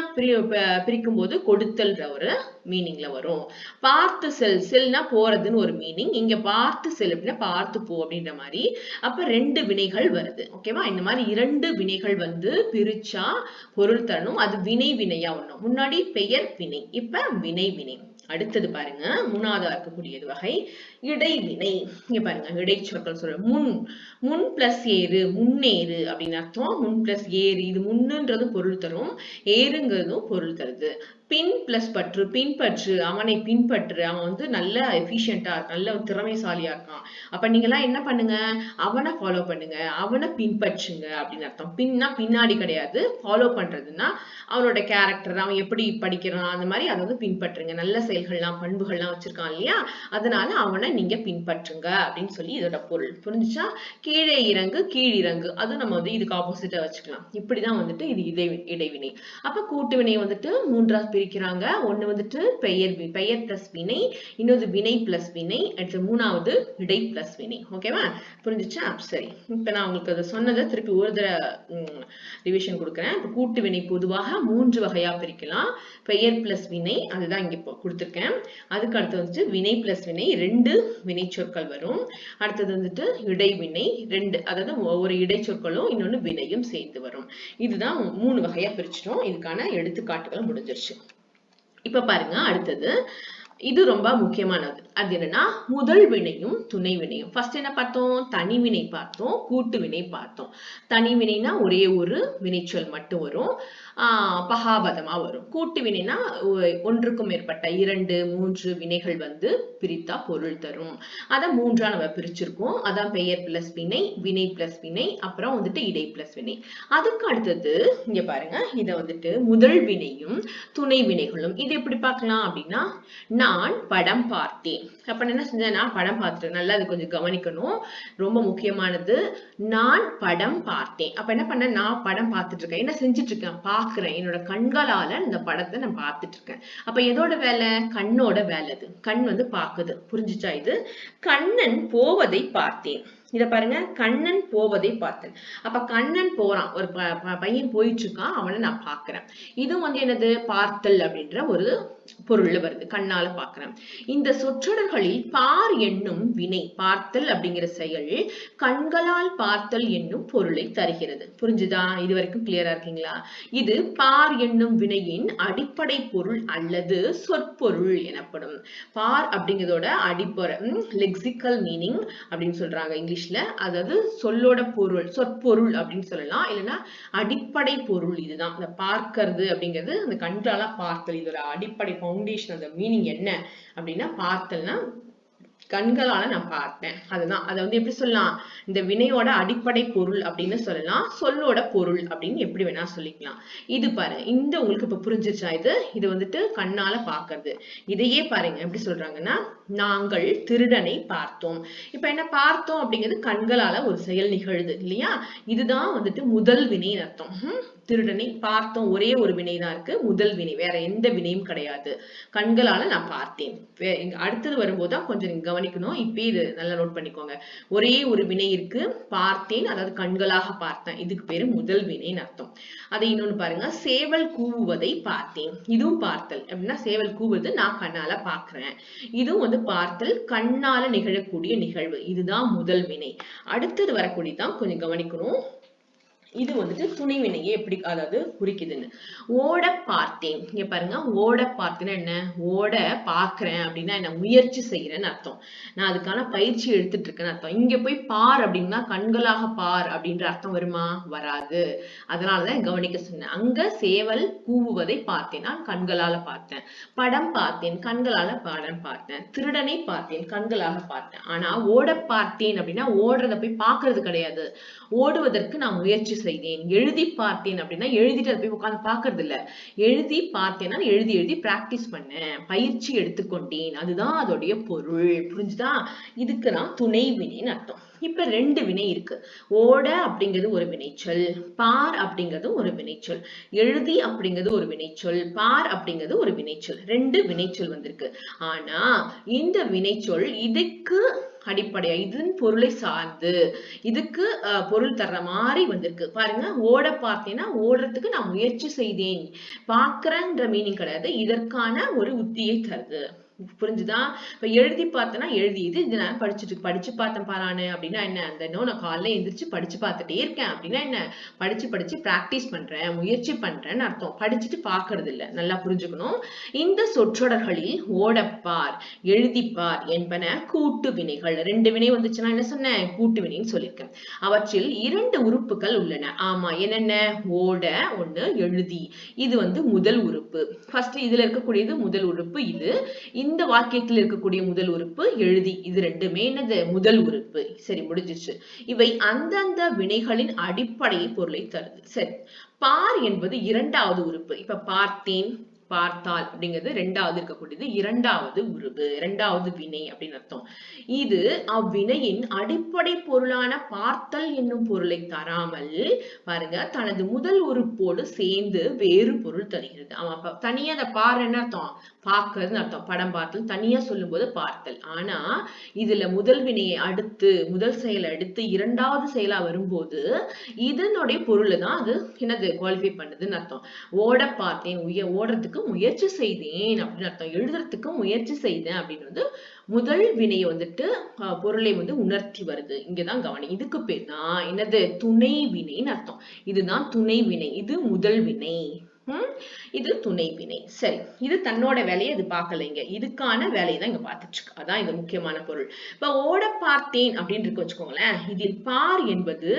Speaker 1: பிரிக்கும் போது கொடுத்தல் ஒரு மீனிங்ல வரும். பார்த்து செல், செல்னா போறதுன்னு ஒரு மீனிங். இங்க பார்த்து செல் அப்படின்னா பார்த்து போ அப்படின்ற மாதிரி. அப்ப ரெண்டு வினைகள் வருது. ஓகேவா? இந்த மாதிரி இரண்டு வினைகள் வந்து பிரிச்சா பொருள் தரணும். அது வினை வினையா ஒண்ணும். முன்னாடி பெயர் வினை, இப்ப வினை வினை. அடுத்தது பாருங்க, மூணாவதா இருக்கக்கூடியது வகை இடைவினை. இங்க பாருங்க, இடைச்சொற்கள் சொல்ற முன் பிளஸ் ஏறு, முன்னேறு அப்படின்னு அர்த்தம். முன் பிளஸ் ஏறு, இது முன்னுன்றது பொருள் தரும், ஏறுங்கிறதும் பொருள் தருது. பின் பிளஸ் பற்று, பின்பற்று, அவனை பின்பற்று, அவன் வந்து நல்ல எஃபிஷியன்டா இருக்கான், நல்ல திறமைசாலியா இருக்கான், அப்ப நீங்க எல்லாம் என்ன பண்ணுங்க, அவனை ஃபாலோ பண்ணுங்க, அவனை பின்பற்றுங்க அப்படின்னு அர்த்தம். பின்னா பின்னாடி கிடையாது, ஃபாலோ பண்றதுன்னா அவனோட கேரக்டர், அவன் எப்படி படிக்கிறான் அந்த மாதிரி அதை வந்து பின்பற்றுங்க. நல்ல செயல்கள்லாம் பண்புகள்லாம் வச்சிருக்கான் இல்லையா, அதனால அவனை நீங்க பின்பற்றுங்க அப்படின்னு சொல்லி இதோட பொருள். புரிஞ்சுச்சா? கீழே இறங்கு, கீழிறங்கு, அது நம்ம வந்து இதுக்கு ஆப்போசிட்டா வச்சுக்கலாம். இப்படிதான் வந்துட்டு இது இடைவினை. அப்ப கூட்டுவினை வந்துட்டு மூன்றா பிரிக்கிறாங்க. ஒண்ணு வந்துட்டு பெயர் பிளஸ் வினை, இன்னொரு வினை பிளஸ் வினை, அடுத்து மூணாவது இடை பிளஸ் வினை. ஓகேவா? புரிஞ்சுச்சா? சரி, இப்ப நான் உங்களுக்கு அது சொன்னதை திருப்பி ஒரு தடவை ரிவிஷன் கொடுக்குறேன். இப்ப கூட்டு வினை பொதுவாக 3 வகையா பிரிக்கலாம். பெயர் பிளஸ் வினை, அதுதான் இங்க இப்போ கொடுத்துருக்கேன். அதுக்கு அடுத்து வந்துட்டு வினை பிளஸ் வினை, 2 வினை சொற்கள் வரும். அடுத்தது வந்துட்டு இடைவினை 2, அதாவது ஒரு இடைச்சொற்களும் இன்னொன்னு வினையும் சேர்ந்து வரும். இதுதான் 3 வகையா பிரிச்சிட்டோம். இதுக்கான எடுத்துக்காட்டுகள் முடிஞ்சிருச்சு. இப்ப பாருங்க, அடுத்தது இது ரொம்ப முக்கியமானது. அது என்னன்னா முதல் வினையும் துணை வினையும். ஃபர்ஸ்ட் என்ன பார்த்தோம்? தனி வினை பார்த்தோம், கூட்டு வினை பார்த்தோம். தனி வினைனா ஒரே ஒரு வினைச்சொல் மட்டும் வரும், பகாபதமா வரும். கூட்டு வினைனா ஒன்றுக்கும் மேற்பட்ட 2, 3 வினைகள் வந்து பிரித்தா பொருள் தரும். அதை 3ஆ நம்ம பிரிச்சிருக்கோம். அதான் பெயர் பிளஸ் வினை, வினை பிளஸ் வினை, அப்புறம் வந்துட்டு இடை பிளஸ் வினை. அதுக்கு அடுத்தது இங்க பாருங்க, இதை வந்துட்டு முதல் வினையும் துணை வினைகளும். இது எப்படி பார்க்கலாம் அப்படின்னா, நான் படம் பார்த்தேன். அப்ப என்ன செஞ்சேன்? நான் படம் பார்த்துட்டேன். நல்லா அது கொஞ்சம் கவனிக்கணும், ரொம்ப முக்கியமானது. நான் படம் பார்த்தேன். அப்ப என்ன பண்ண? நான் படம் பார்த்துட்டு இருக்கேன். என்ன செஞ்சுட்டு இருக்கேன்? பாக்குறேன். என்னோட கண்களால இந்த படத்தை நான் பார்த்துட்டு இருக்கேன். அப்ப எதோட வேலை? கண்ணோட வேலை. அது கண் வந்து பாக்குது. புரிஞ்சுச்சா? இது கண்ணன் போவதை பார்த்தேன். இத பாருங்க, கண்ணன் போவதை பார்த்தேன். அப்ப கண்ணன் போறான், ஒரு பையன் போயிட்டு இருக்கான், அவனை நான் பாக்குறேன். இது வந்து என்னது? பார்த்தல் அப்படின்ற ஒரு பொருள்ல வருது, கண்ணால பாக்குறேன். இந்த சொற்றொடர்களில் பார் என்னும் வினை, பார்த்தல் அப்படிங்கிற செயல் கண்களால் பார்த்தல் என்னும் பொருளை தருகிறது. புரிஞ்சுதா? இது வரைக்கும் கிளியரா இருக்கீங்களா? இது பார் என்னும் வினையின் அடிப்படை பொருள் அல்லது சொற்பொருள் எனப்படும். பார் அப்படிங்கிறதோட அடிப்படை லெக்சிக்கல் மீனிங் அப்படின்னு சொல்றாங்க இங்கிலீஷ்ல. அதாவது சொல்லோட பொருள், சொற்பொருள் அப்படின்னு சொல்லலாம், இல்லைன்னா அடிப்படை பொருள். இதுதான் இந்த பார்க்கிறது அப்படிங்கிறது, அந்த கண்களால பார்த்தல். இதோட அடிப்படை ஃபவுண்டேஷன், அந்த மீனிங் என்ன அப்படின்னா, பார்த்தல்னா கண்களால நான் பார்த்தேன். அதுதான். அதை வந்து எப்படி சொல்லலாம்? இந்த வினையோட அடிப்படை பொருள் அப்படின்னு சொல்லலாம், சொல்லோட பொருள் அப்படின்னு எப்படி வேணா சொல்லிக்கலாம். இது பாருங்க, இந்த உங்களுக்கு இப்ப புரிஞ்சிருச்சா? இது வந்துட்டு கண்ணால பாக்குறது. இதையே பாருங்க எப்படி சொல்றாங்கன்னா, நாங்கள் திருடனை பார்த்தோம். இப்ப என்ன பார்த்தோம் அப்படிங்கிறது கண்களால ஒரு செயல் நிகழுது இல்லையா? இதுதான் வந்துட்டு முதல் வினை அர்த்தம். திருடனை பார்த்தோம், ஒரே ஒரு வினைதான் இருக்கு, முதல் வினை, வேற எந்த வினையும் கிடையாது. கண்களால நான் பார்த்தேன். அடுத்தது வரும்போதுதான் கொஞ்சம் நீங்க கவனிக்கணும். இப்ப இது நல்லா நோட் பண்ணிக்கோங்க. ஒரே ஒரு வினை இருக்கு, பார்த்தேன், அதாவது கண்களாக பார்த்தேன். இதுக்கு பேரு முதல் வினைன்னு அர்த்தம். அதை இன்னொன்னு பாருங்க, சேவல் கூவுவதை பார்த்தேன். இதுவும் பார்த்தல். அப்படின்னா சேவல் கூவுவது நான் கண்ணால பாக்குறேன். இதுவும் வந்து பார்த்தல், கண்ணால நிகழக்கூடிய நிகழ்வு. இதுதான் முதல் வினை. அடுத்தது வரக்கூடியதான் கொஞ்சம் கவனிக்கணும். இது வந்துட்டு துணை வினையை எப்படி அதாவது குறிக்குதுன்னு. ஓட பார்த்தேன். இங்க பாருங்க, ஓட பார்த்தேன்னா என்ன? ஓட பாக்குறேன் அப்படின்னா என்ன? முயற்சி செய்யறேன்னு அர்த்தம். நான் அதுக்கான பயிற்சி எடுத்துட்டு இருக்கேன்னு அர்த்தம். இங்க போய் பார் அப்படின்னா கண்களாக பார் அப்படின்ற அர்த்தம் வருமா? வராது. அதனாலதான் கவனிக்க சொன்னேன். அங்க சேவல் கூவுவதை பார்த்தேன், நான் கண்களால பார்த்தேன். படம் பார்த்தேன், கண்களால படம் பார்த்தேன். திருடனை பார்த்தேன், கண்களாக பார்த்தேன். ஆனா ஓட பார்த்தேன் அப்படின்னா ஓடுறத போய் பாக்குறது கிடையாது, ஓடுவதற்கு நான் முயற்சி செய்தேன். எழுதி பார்த்தேன் அப்படின்னா எழுதிட்டு அதை போய் உட்கார்ந்து பாக்குறது இல்ல. எழுதி பார்த்தேன்னா எழுதி எழுதி பிராக்டிஸ் பண்ணேன், பயிற்சி எடுத்துக்கொண்டேன். அதுதான் அதோடைய பொருள். புரிஞ்சுதா? இதுக்கு நான் துணை வினைன்னு அர்த்தம். இப்ப 2 வினை இருக்கு. ஓட அப்படிங்கிறது ஒரு வினைச்சொல், பார் அப்படிங்கிறது ஒரு வினைச்சொல், எழுதி அப்படிங்கிறது ஒரு வினைச்சொல், பார் அப்படிங்கிறது ஒரு வினைச்சொல். 2 வினைச்சொல் வந்திருக்கு. ஆனா இந்த வினைச்சொல் இதுக்கு அடிப்படையா, இதன் பொருளை சார்ந்து இதுக்கு பொருள் தர்ற மாதிரி வந்திருக்கு. பாருங்க, ஓட பார்த்தேன்னா ஓடுறதுக்கு நான் முயற்சி செய்தேன், பாக்குறேன்ற மீனிங் கிடையாது, இதற்கான ஒரு உத்தியை தருது. புரிஞ்சுதா? இப்ப எழுதி பார்த்தனா எழுதி இது நான் படிச்சு பார்த்தேன் பாரானு அப்படின்னா என்ன? அந்த நான் காலைல எந்திரிச்சு படிச்சு பார்த்துட்டே இருக்கேன் அப்படின்னா என்ன? படிச்சு பிராக்டிஸ் பண்றேன், முயற்சி பண்றேன்னு அர்த்தம். படிச்சுட்டு பார்க்கறது இல்ல. நல்லா புரிஞ்சுக்கணும். இந்த சொற்றொடர்களில் ஓடப்பார், எழுதிப்பார் என்பன கூட்டு வினைகள். 2 வினை வந்துச்சுன்னா என்ன சொன்னேன்? கூட்டு வினைன்னு சொல்லியிருக்கேன். அவற்றில் 2 உறுப்புகள் உள்ளன. ஆமா, என்னென்ன? ஓட ஒண்ணு, எழுதி. இது முதல் உறுப்பு. ஃபர்ஸ்ட் இதுல இருக்கக்கூடியது முதல் உறுப்பு. இது இந்த வாக்கியத்தில் இருக்கக்கூடிய முதல் உறுப்பு எழுதி. இது ரெண்டுமே என்னது? முதல் உறுப்பு. சரி, முடிஞ்சிச்சு. இவை அந்தந்த வினைகளின் அடிப்படை பொருளை தருது. சரி, பார் என்பது 2வது உறுப்பு. இப்ப பார்த்தேன், பார்த்தால் அப்படிங்கிறது 2வது இருக்கக்கூடியது 2வது உருவு, 2வது வினை அப்படின்னு அர்த்தம். இது அவ்வினையின் அடிப்படை பொருளான பார்த்தல் என்னும் பொருளை தராமல் பாருங்க தனது முதல் உறுப்போடு சேர்ந்து வேறு பொருள் தருகிறது. ஆமா, தனியா அதை பார் என்ன அர்த்தம்? பார்க்கறதுன்னு அர்த்தம். படம் பார்த்தல் தனியா சொல்லும் போது பார்த்தல். ஆனா இதுல முதல் வினையை அடுத்து முதல் செயலை அடுத்து 2வது செயலா வரும்போது இதனுடைய பொருளை தான் அது என்னது? குவாலிஃபை பண்ணுதுன்னு அர்த்தம். ஓட பார்த்தேன், ஓடுறதுக்கு முயற்சி செய்தேன் அப்படின்னு அர்த்தம். எழுதுறதுக்கு முயற்சி செய்தேன் அப்படின்னு முதல் வினையை பொருளை உணர்த்தி வருது. இங்கதான் கவனி. இதுக்கு பேர் தான் என்னது? துணை வினைன்னு அர்த்தம். இதுதான் துணை வினை. இது முதல் வினை, இது துணை வினை. சரி, இது தன்னோட வேலையை இது பார்க்கலைங்க. இதுக்கான வேலையை தான் இங்க பார்த்துட்டு இருக்கு. அதான் இது முக்கியமான பொருள். இப்ப ஓட பார்த்தேன் அப்படின்னு இருக்கு வச்சுக்கோங்களேன். இதில் பார் என்பது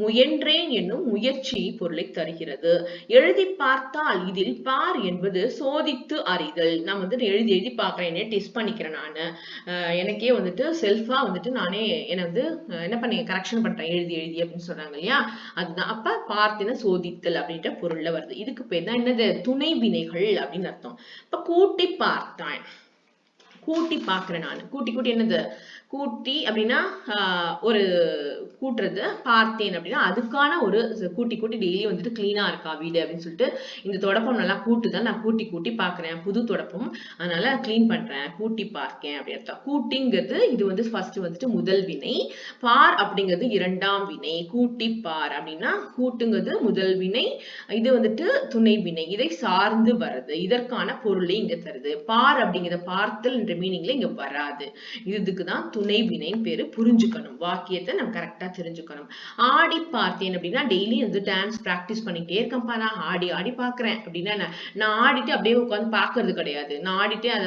Speaker 1: முயன்றேன் என்னும் முயற்சி பொருளை தருகிறது. எழுதி பார்த்தால் இதில் பார் என்பது சோதித்து அறிதல். நான் எழுதி எழுதி பார்க்கிறேன், டெஸ்ட் பண்ணிக்கிறேன். நானு எனக்கே செல்ஃபா நானே என்ன என்ன பண்ணி கரெக்ஷன் பண்றேன் எழுதி எழுதி அப்படின்னு சொல்றாங்க இல்லையா? அதுதான். அப்ப பார்த்தின சோதித்தல் அப்படின்ற பொருள்ல வருது. இதுக்கு பேர் தான் என்னது? துணை வினைகள் அப்படின்னு அர்த்தம். இப்ப கூட்டி பார்த்தான், கூட்டி பாக்குறேன் நானு. கூட்டி என்னது? கூட்டி அப்படின்னா ஒரு கூட்டுறது. பார்த்தேன் அப்படின்னா அதுக்கான ஒரு கூட்டி டெய்லி கிளீனா இருக்கா வீடு அப்படின்னு சொல்லிட்டு இந்த தொடப்பம் நல்லா கூட்டுதான், நான் கூட்டி பாக்குறேன். புது தொடப்பம், அதனால கிளீன் பண்றேன், கூட்டி பார்க்கேன் அப்படி அர்த்தம். கூட்டிங்கிறது இது ஃபர்ஸ்ட் முதல் வினை. பார் அப்படிங்கிறது 2ஆம் வினை. கூட்டி பார் அப்படின்னா கூட்டுங்கிறது முதல் வினை, இது துணை வினை. இதை சார்ந்து வருது. இதற்கான பொருளை இங்க தருது. பார் அப்படிங்கிற பார்த்தல் என்ற மீனிங்ல இங்க வராது. இதுக்குதான் துணை வினைன்னு பேரு. புரிஞ்சுக்கணும், வாக்கியத்தை நம்ம கரெக்டா தெரிஞ்சுக்கணும். ஆடி பார்த்தேன் அப்படின்னா டெய்லி டான்ஸ் பிராக்டிஸ் பண்ணிட்டே இருக்கேன்ப்பா, நான் ஆடி ஆடி பாக்குறேன் அப்படின்னா நான் ஆடிட்டு அப்படியே உட்காந்து பாக்குறது கிடையாது. நான் ஆடிட்டு அதை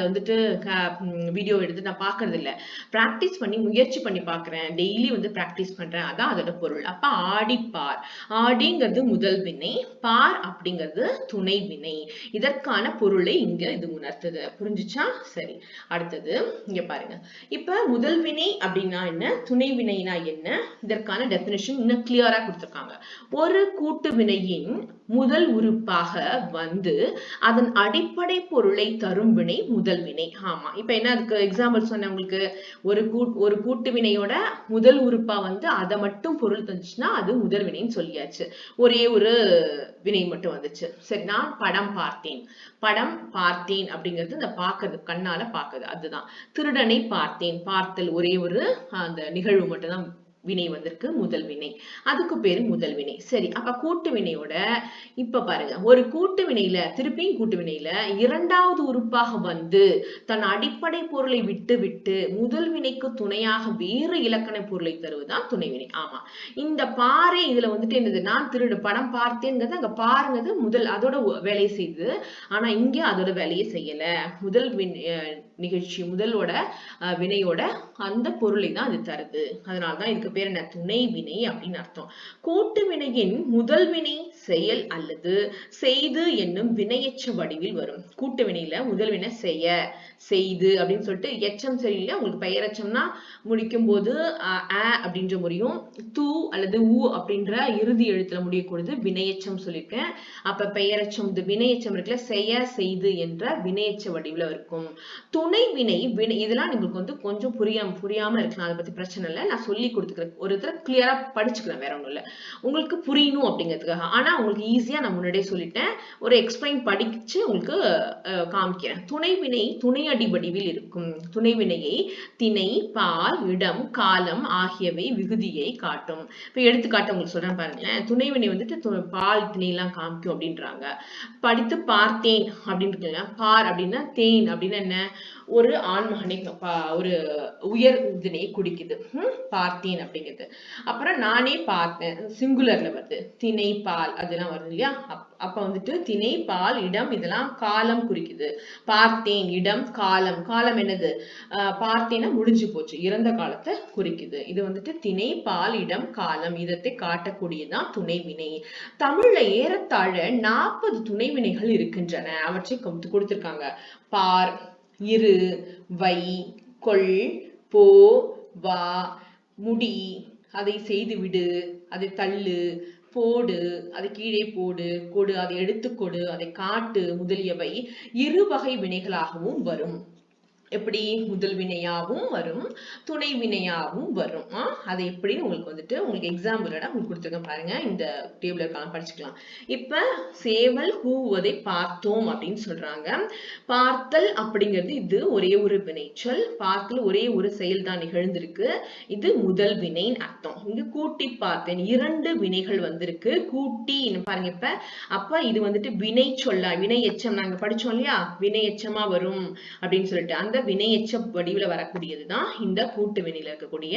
Speaker 1: வீடியோ எடுத்து நான் பாக்குறது இல்ல. பிராக்டிஸ் பண்ணி முயற்சி பண்ணி பாக்குறேன், டெய்லி பிராக்டிஸ் பண்றேன். அதான் அதோட பொருள். அப்ப ஆடி பார். ஆடிங்கிறது முதல் வினை, பார் அப்படிங்கிறது துணை வினை. இதற்கான பொருளை இங்க இது உணர்த்துது. புரிஞ்சுச்சா? சரி, அடுத்தது இங்க பாருங்க. இப்ப முதல் வினை அப்படின்னா என்ன, துணை வினைனா என்ன, இதற்கான டெபினிஷன் இன்னும் கிளியரா கொடுத்திருக்காங்க. ஒரு கூட்டு வினையின் முதல் உறுப்பாக அதன் அடிப்படை பொருளை தரும் வினை முதல் வினை. ஆமா, இப்ப என்ன அதுக்கு எக்ஸாம்பிள் சொன்னேன் உங்களுக்கு. ஒரு கூட்டு வினையோட முதல் உறுப்பா அதை மட்டும் பொருள் தந்துச்சுன்னா அது முதல் வினைன்னு சொல்லியாச்சு. ஒரே ஒரு வினை மட்டும் வந்துச்சு. சரி, நான் படம் பார்த்தேன். படம் பார்த்தேன் அப்படிங்கிறது இந்த பாக்குறது, கண்ணால பாக்குறது. அதுதான். திருடனை பார்த்தேன். பார்த்தல் ஒரே ஒரு அந்த நிகழ்வு மட்டும்தான் வினை வந்திருக்கு, முதல் வினை. அதுக்கு பேரு முதல் வினை. சரி, அப்ப கூட்டு வினையோட இப்ப பாருங்க, ஒரு கூட்டு வினையில திருப்பியும் கூட்டு வினையில 2வது உறுப்பாக தன் அடிப்படை பொருளை விட்டு முதல் வினைக்கு துணையாக வேறு இலக்கண பொருளை தருவதுதான் துணை வினை. ஆமா, இந்த பாறை இதுல என்னது, நான் படம் பார்த்தேங்கிறது அங்க பாருங்கிறது முதல் அதோட வேலையை செய்து. ஆனா இங்க அதோட வேலையை செய்யல. முதல் நிகழ்ச்சி முதலோட வினையோட அந்த பொருளை தான் அது தருது. அதனாலதான் இதுக்கு பேர் என்ன, துணை வினை அப்படின்னு அர்த்தம். கூட்டு வினையின் முதல் வினை செயல் அல்லது செய்து என்னும் வினையெச்ச வடிவில் வரும். கூட்டு வினையில முதல் வினை செய்து அப்படின்னு சொல்லிட்டு எச்சம் சரியில்லை. உங்களுக்கு பெயரெச்சம்னா முடிக்கும் போது அப்படின்ற முறையும், தூ அல்லது ஊ அப்படின்ற இறுதி எழுத்துல முடியக்கூடியது வினையெச்சம் சொல்லியிருக்கேன். அப்ப பெயரெச்சம் இது வினையெச்சம் இருக்குல்ல, செய்து என்ற வினையெச்ச வடிவுல இருக்கும். துணை வினை இதெல்லாம் உங்களுக்கு கொஞ்சம் புரியாம இருக்கலாம், அதை பத்தி பிரச்சனை இல்லை. நான் சொல்லி கொடுத்துக்கிறேன், ஒரு தடவை கிளியரா படிச்சுக்கலாம், வேற ஒண்ணும் இல்லை. உங்களுக்கு புரியணும் அப்படிங்கிறதுக்காக. ஆனா உங்களுக்கு ஈஸியா நான் முன்னாடியே சொல்லிட்டேன், ஒரு எக்ஸ்பிளைன் படிச்சு உங்களுக்கு காமிக்கிறேன். துணை வினை துணை அடி வடிவில் இருக்கும். துணை வினையை திணை, பால், இடம், காலம் ஆகியவை விகுதியை காட்டும். இப்ப எடுத்துக்காட்டு உங்களுக்கு சொல்றேன் பாருங்களேன். துணை வினை பால், திணை எல்லாம் காமிக்கும் அப்படின்றாங்க. படித்து பார்த்தேன் அப்படின்னு இருக்குங்க. பார் அப்படின்னா தேன் அப்படின்னா என்ன, ஒரு ஆண்மகனை ஒரு உயர் திணையை குறிக்குது. பார்த்தேன் அப்படிங்கிறது. அப்புறம் நானே பார்த்தேன், சிங்குலர்ல வருது. திணை பால் அதெல்லாம் வருது இல்லையா? அப்ப வந்துட்டு திணை பால் இடம் இதெல்லாம் காலம் குறிக்குது. பார்த்தேன் இடம் காலம். காலம் என்னது? பார்த்தேன்னா முடிஞ்சு போச்சு, இறந்த காலத்தை குறிக்குது. இது வந்துட்டு திணை பால் இடம் காலம் இதத்தை காட்டக்கூடியதான் துணை வினை. தமிழ்ல ஏறத்தாழ 40 துணை வினைகள் இருக்கின்றன. அவற்றை கொடுத்திருக்காங்க. பார், இரு, வை, கொள், போ, வா, முடி, அதை செய்து விடு, அதை தள்ளு, போடு, அதை கீழே போடு, கொடு, அதை எடுத்துக்கொடு, அதை காட்டு முதலியவை இரு வகை வினைகளாகவும் வரும். எப்படி? முதல் வினையாவும் வரும், துணை வினையாவும் வரும். அது எப்படின்னு உங்களுக்கு வந்துட்டு உங்களுக்கு எக்ஸாம்பிளோட உங்களுக்கு கொடுத்துருக்கேன் பாருங்க. இந்த டேபிள் இருக்கலாம், படிச்சுக்கலாம். இப்ப சேவல் கூவுவதை பார்த்தோம் அப்படின்னு சொல்றாங்க. பார்த்தல் அப்படிங்கிறது இது ஒரே ஒரு வினைச்சொல். பார்த்தல் ஒரே ஒரு செயல் தான் நிகழ்ந்திருக்கு. இது முதல் வினைன்னு அர்த்தம். இங்க கூட்டி பார்த்தேன், 2 வினைகள் வந்திருக்கு. கூட்டி பாருங்க. அப்ப இது வந்துட்டு வினை சொல்லா, வினை எச்சம் நாங்க படிச்சோம் இல்லையா? வினை எச்சமா வரும் அப்படின்னு சொல்லிட்டு அந்த வினையெச்ச வடிவுல வரக்கூடியதுதான் இந்த கூட்டு வினையில இருக்கக்கூடிய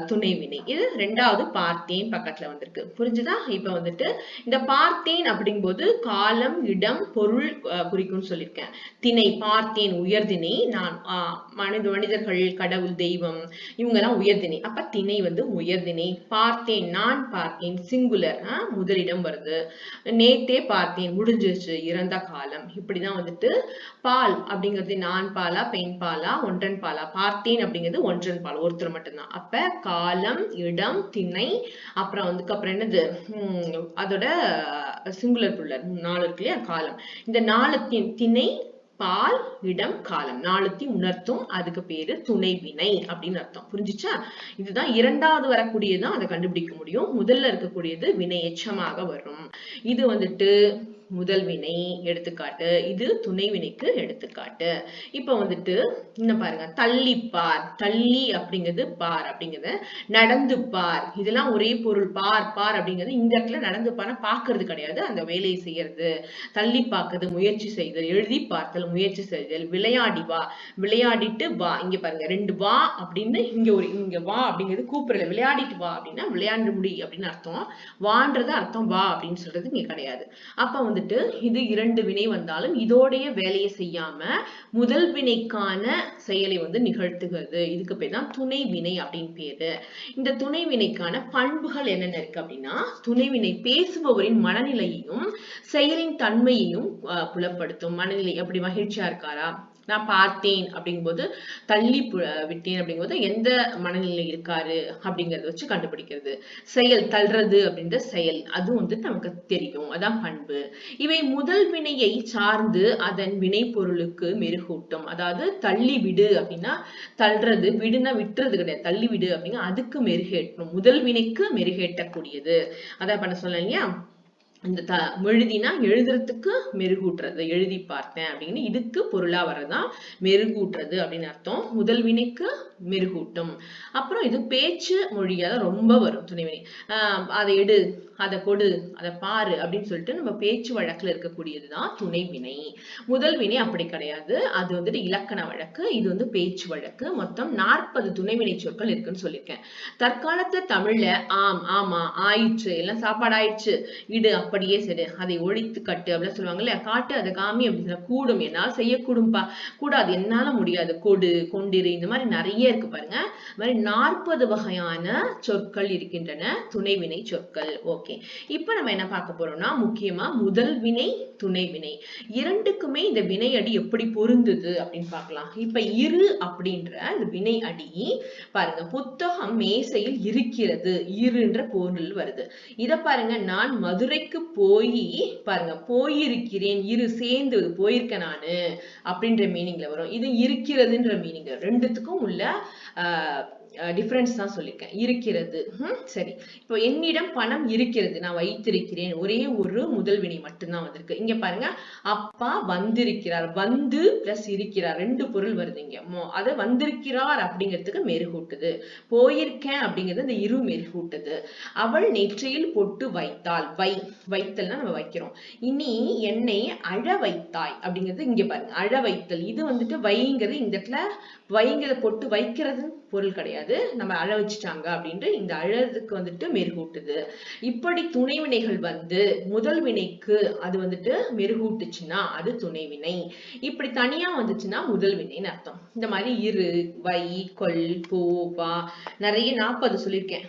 Speaker 1: துணை வினை. இது 2வது பார்த்தேன் பக்கத்துல வந்திருக்கு. புரிஞ்சுதா? இப்ப வந்துட்டு இந்த பார்த்தேன் அப்படிங்கும்போது காலம், இடம், பொருள் குறிக்கும்னு சொல்லியிருக்கேன். திணை பார்த்தேன் உயர்திணை. நான் மனிதர்கள், கடவுள், தெய்வம் இவங்க எல்லாம் உயர்திணை. அப்ப திணை வந்து உயர்திணை. பார்த்தேன் நான் பார்த்தேன் சிங்குலர், முதலிடம் வருது. நேத்தே பார்த்தேன் முடிஞ்சிருச்சு, இறந்த காலம். இப்படிதான் வந்துட்டு பால் அப்படிங்கிறது நான் பாலா பெண் பாலா ஒன்றன் பாலா? பார்த்தேன் அப்படிங்கிறது ஒன்றன் பால், ஒருத்தர் மட்டும்தான். அப்ப காலம், இடம், திணை, அப்புறம் என்னது அதோட சிங்குலர் புல்லர் 4 இருக்கு இல்லையா? காலம். இந்த 4 திணை பால் இடம் காலம் 4 உணர்த்தும். அதுக்கு பேரு துணை வினை அப்படின்னு அர்த்தம். புரிஞ்சுச்சா? இதுதான் 2வது வரக்கூடியதான் அதை கண்டுபிடிக்க முடியும். முதல்ல இருக்கக்கூடியது வினை எச்சமாக வரும். இது வந்துட்டு முதல் வினை எடுத்துக்காட்டு, இது துணை வினைக்கு எடுத்துக்காட்டு. இப்ப வந்துட்டு இன்னும் பாருங்க, தள்ளி பார். தள்ளி அப்படிங்கிறது பார் அப்படிங்கிறது, நடந்து பார் இதெல்லாம் ஒரே பொருள். பார் பார் அப்படிங்கிறது இந்த இடத்துல நடந்து பார் பாக்குறது கிடையாது, அந்த வேலையை செய்யறது. தள்ளி பார்க்கிறது, முயற்சி செய்தல். எழுதி பார்த்தல், முயற்சி செய்தல். விளையாடி வா, விளையாடிட்டு வா. இங்க பாருங்க 2 வா அப்படின்னு, இங்க வா அப்படிங்கிறது கூப்பிடல. விளையாடிட்டு வா அப்படின்னா விளையாண்டு முடி அப்படின்னு அர்த்தம். வான்றது அர்த்தம், வா அப்படின்னு சொல்றது இங்க கிடையாது. அப்ப வந்து இது 2 வினை வந்தாலும் இதோடைய வேலையை செய்யாம முதல் வினைக்கான செயலை வந்து நிகழ்த்துகிறது. இதுக்கு பேர் தான் துணை வினை அப்படின்னு பேரு. இந்த துணை வினைக்கான பண்புகள் என்னென்ன இருக்கு அப்படின்னா, துணை வினை பேசுபவரின் மனநிலையையும் செயலின் தன்மையையும் புலப்படுத்தும். மனநிலை எப்படி? மகிழ்ச்சியா இருக்காரா? நான் பார்த்தேன் அப்படிங்கும்போது, தள்ளி விட்டேன் அப்படிங்கும்போது எந்த மனநிலை இருக்காரு அப்படிங்கறத வச்சு கண்டுபிடிக்கிறது. செயல் தள்ளுறது அப்படின்ற செயல், அது வந்து நமக்கு தெரியும், அதான் பண்பு. இவை முதல் வினையை சார்ந்து அதன் வினை பொருளுக்கு மெருகூட்டும். அதாவது தள்ளி விடு அப்படின்னா தள்ளுறது, விடுனா விட்டுறது கிடையாது, தள்ளி விடு அப்படின்னா அதுக்கு மெருகேற்றணும், முதல் வினைக்கு மெருகேற்றக்கூடியது. அதான் பண்ண சொல்ல இல்லையா? இந்த எழுதினா எழுதுறதுக்கு மெருகூட்டுறது, எழுதி பார்த்தேன் அப்படின்னு இதுக்கு பொருளா வர்றதுதான் மெருகூட்டுறது அப்படின்னு அர்த்தம். முதல் வினைக்கு மெருகூட்டும். அப்புறம் இது பேச்சு மொழியா ரொம்ப வரும் துணைவினை. அதை எடு, அதை கொடு, அதை பாரு அப்படின்னு சொல்லிட்டு நம்ம பேச்சு வழக்குல இருக்கக்கூடியதுதான் துணை வினை. முதல் வினை அப்படி கிடையாது, அது வந்துட்டு இலக்கண வழக்கு, இது வந்து பேச்சு வழக்கு. மொத்தம் 40 துணைவினை சொற்கள் இருக்குன்னு சொல்லியிருக்கேன். தற்காலத்து தமிழ்ல ஆம், ஆமா, ஆயிற்று, எல்லாம் சாப்பாடு ஆயிடுச்சு, இடு, அப்படியே சரி, அதை ஒழித்து கட்டு அப்படின்னு சொல்லுவாங்கல்ல. காட்டு, அதை காமி அப்படின்னு சொல்ல. கூடும், என்னால் செய்யக்கூடும்பா. கூடாது, என்னால முடியாது. கொடு, கொண்டிரு, இந்த மாதிரி நிறைய இருக்கு பாருங்க. இந்த மாதிரி 40 வகையான சொற்கள் இருக்கின்றன, துணைவினை சொற்கள். ஓகே, இப்ப நம்ம என்ன பார்க்க போறோம்னா, முக்கியமா முதல் வினை, துணை வினை இரண்டுக்குமே இந்த வினை அடி எப்படி பொருந்துது அப்படின்னு பார்க்கலாம். இப்ப இரு அப்படின்ற இந்த வினை அடி பாருங்க, புத்தகம் மேசையில் இருக்கிறது, இருன்ற பொருள் வருது. இத பாருங்க, நான் மதுரைக்கு போய் பாருங்க, போயிருக்கிறேன், இரு சேர்ந்து போயிருக்கேன் நானு அப்படின்ற மீனிங்ல வரும். இது இருக்கிறதுன்ற மீனிங். ரெண்டுத்துக்கும் உள்ள டிஃபரன்ஸ் தான் சொல்லியிருக்கேன். இருக்கிறது. சரி, இப்போ என்னிடம் பணம் இருக்கிறது, நான் வைத்திருக்கிறேன், ஒரே ஒரு முதல் வினை மட்டும்தான் வந்திருக்கு. இங்க பாருங்க, அப்பா வந்திருக்கிறார், வந்து பிளஸ் இருக்கிறார், ரெண்டு பொருள் வருது இங்க. அது வந்திருக்கிறார் அப்படிங்கிறதுக்கு மெருகூட்டுது, போயிருக்கேன் அப்படிங்கிறது இந்த இரு மெருகூட்டுது. அவள் நெற்றியில் பொட்டு வைத்தாள், வைத்தல்னா நம்ம வைக்கிறோம். இனி என்னை அழ வைத்தாய் அப்படிங்கிறது இங்க பாருங்க, அழ வைத்தல். இது வந்துட்டு வைங்கிறது இந்த இடத்துல வைங்கிற பொட்டு வைக்கிறது பொருள் கிடையாது, நம்ம அழ வச்சுட்டாங்க அப்படின்ட்டு இந்த அழதுக்கு வந்துட்டு மெருகூட்டுது. இப்படி துணைவினைகள் வந்து முதல் வினைக்கு அது வந்துட்டு மெருகூட்டுச்சுன்னா அது துணைவினை, இப்படி தனியா வந்துச்சுன்னா முதல் வினைன்னு அர்த்தம். இந்த மாதிரி இரு, வை, கொல், போ, வா, நிறைய 40 சொல்லியிருக்கேன்.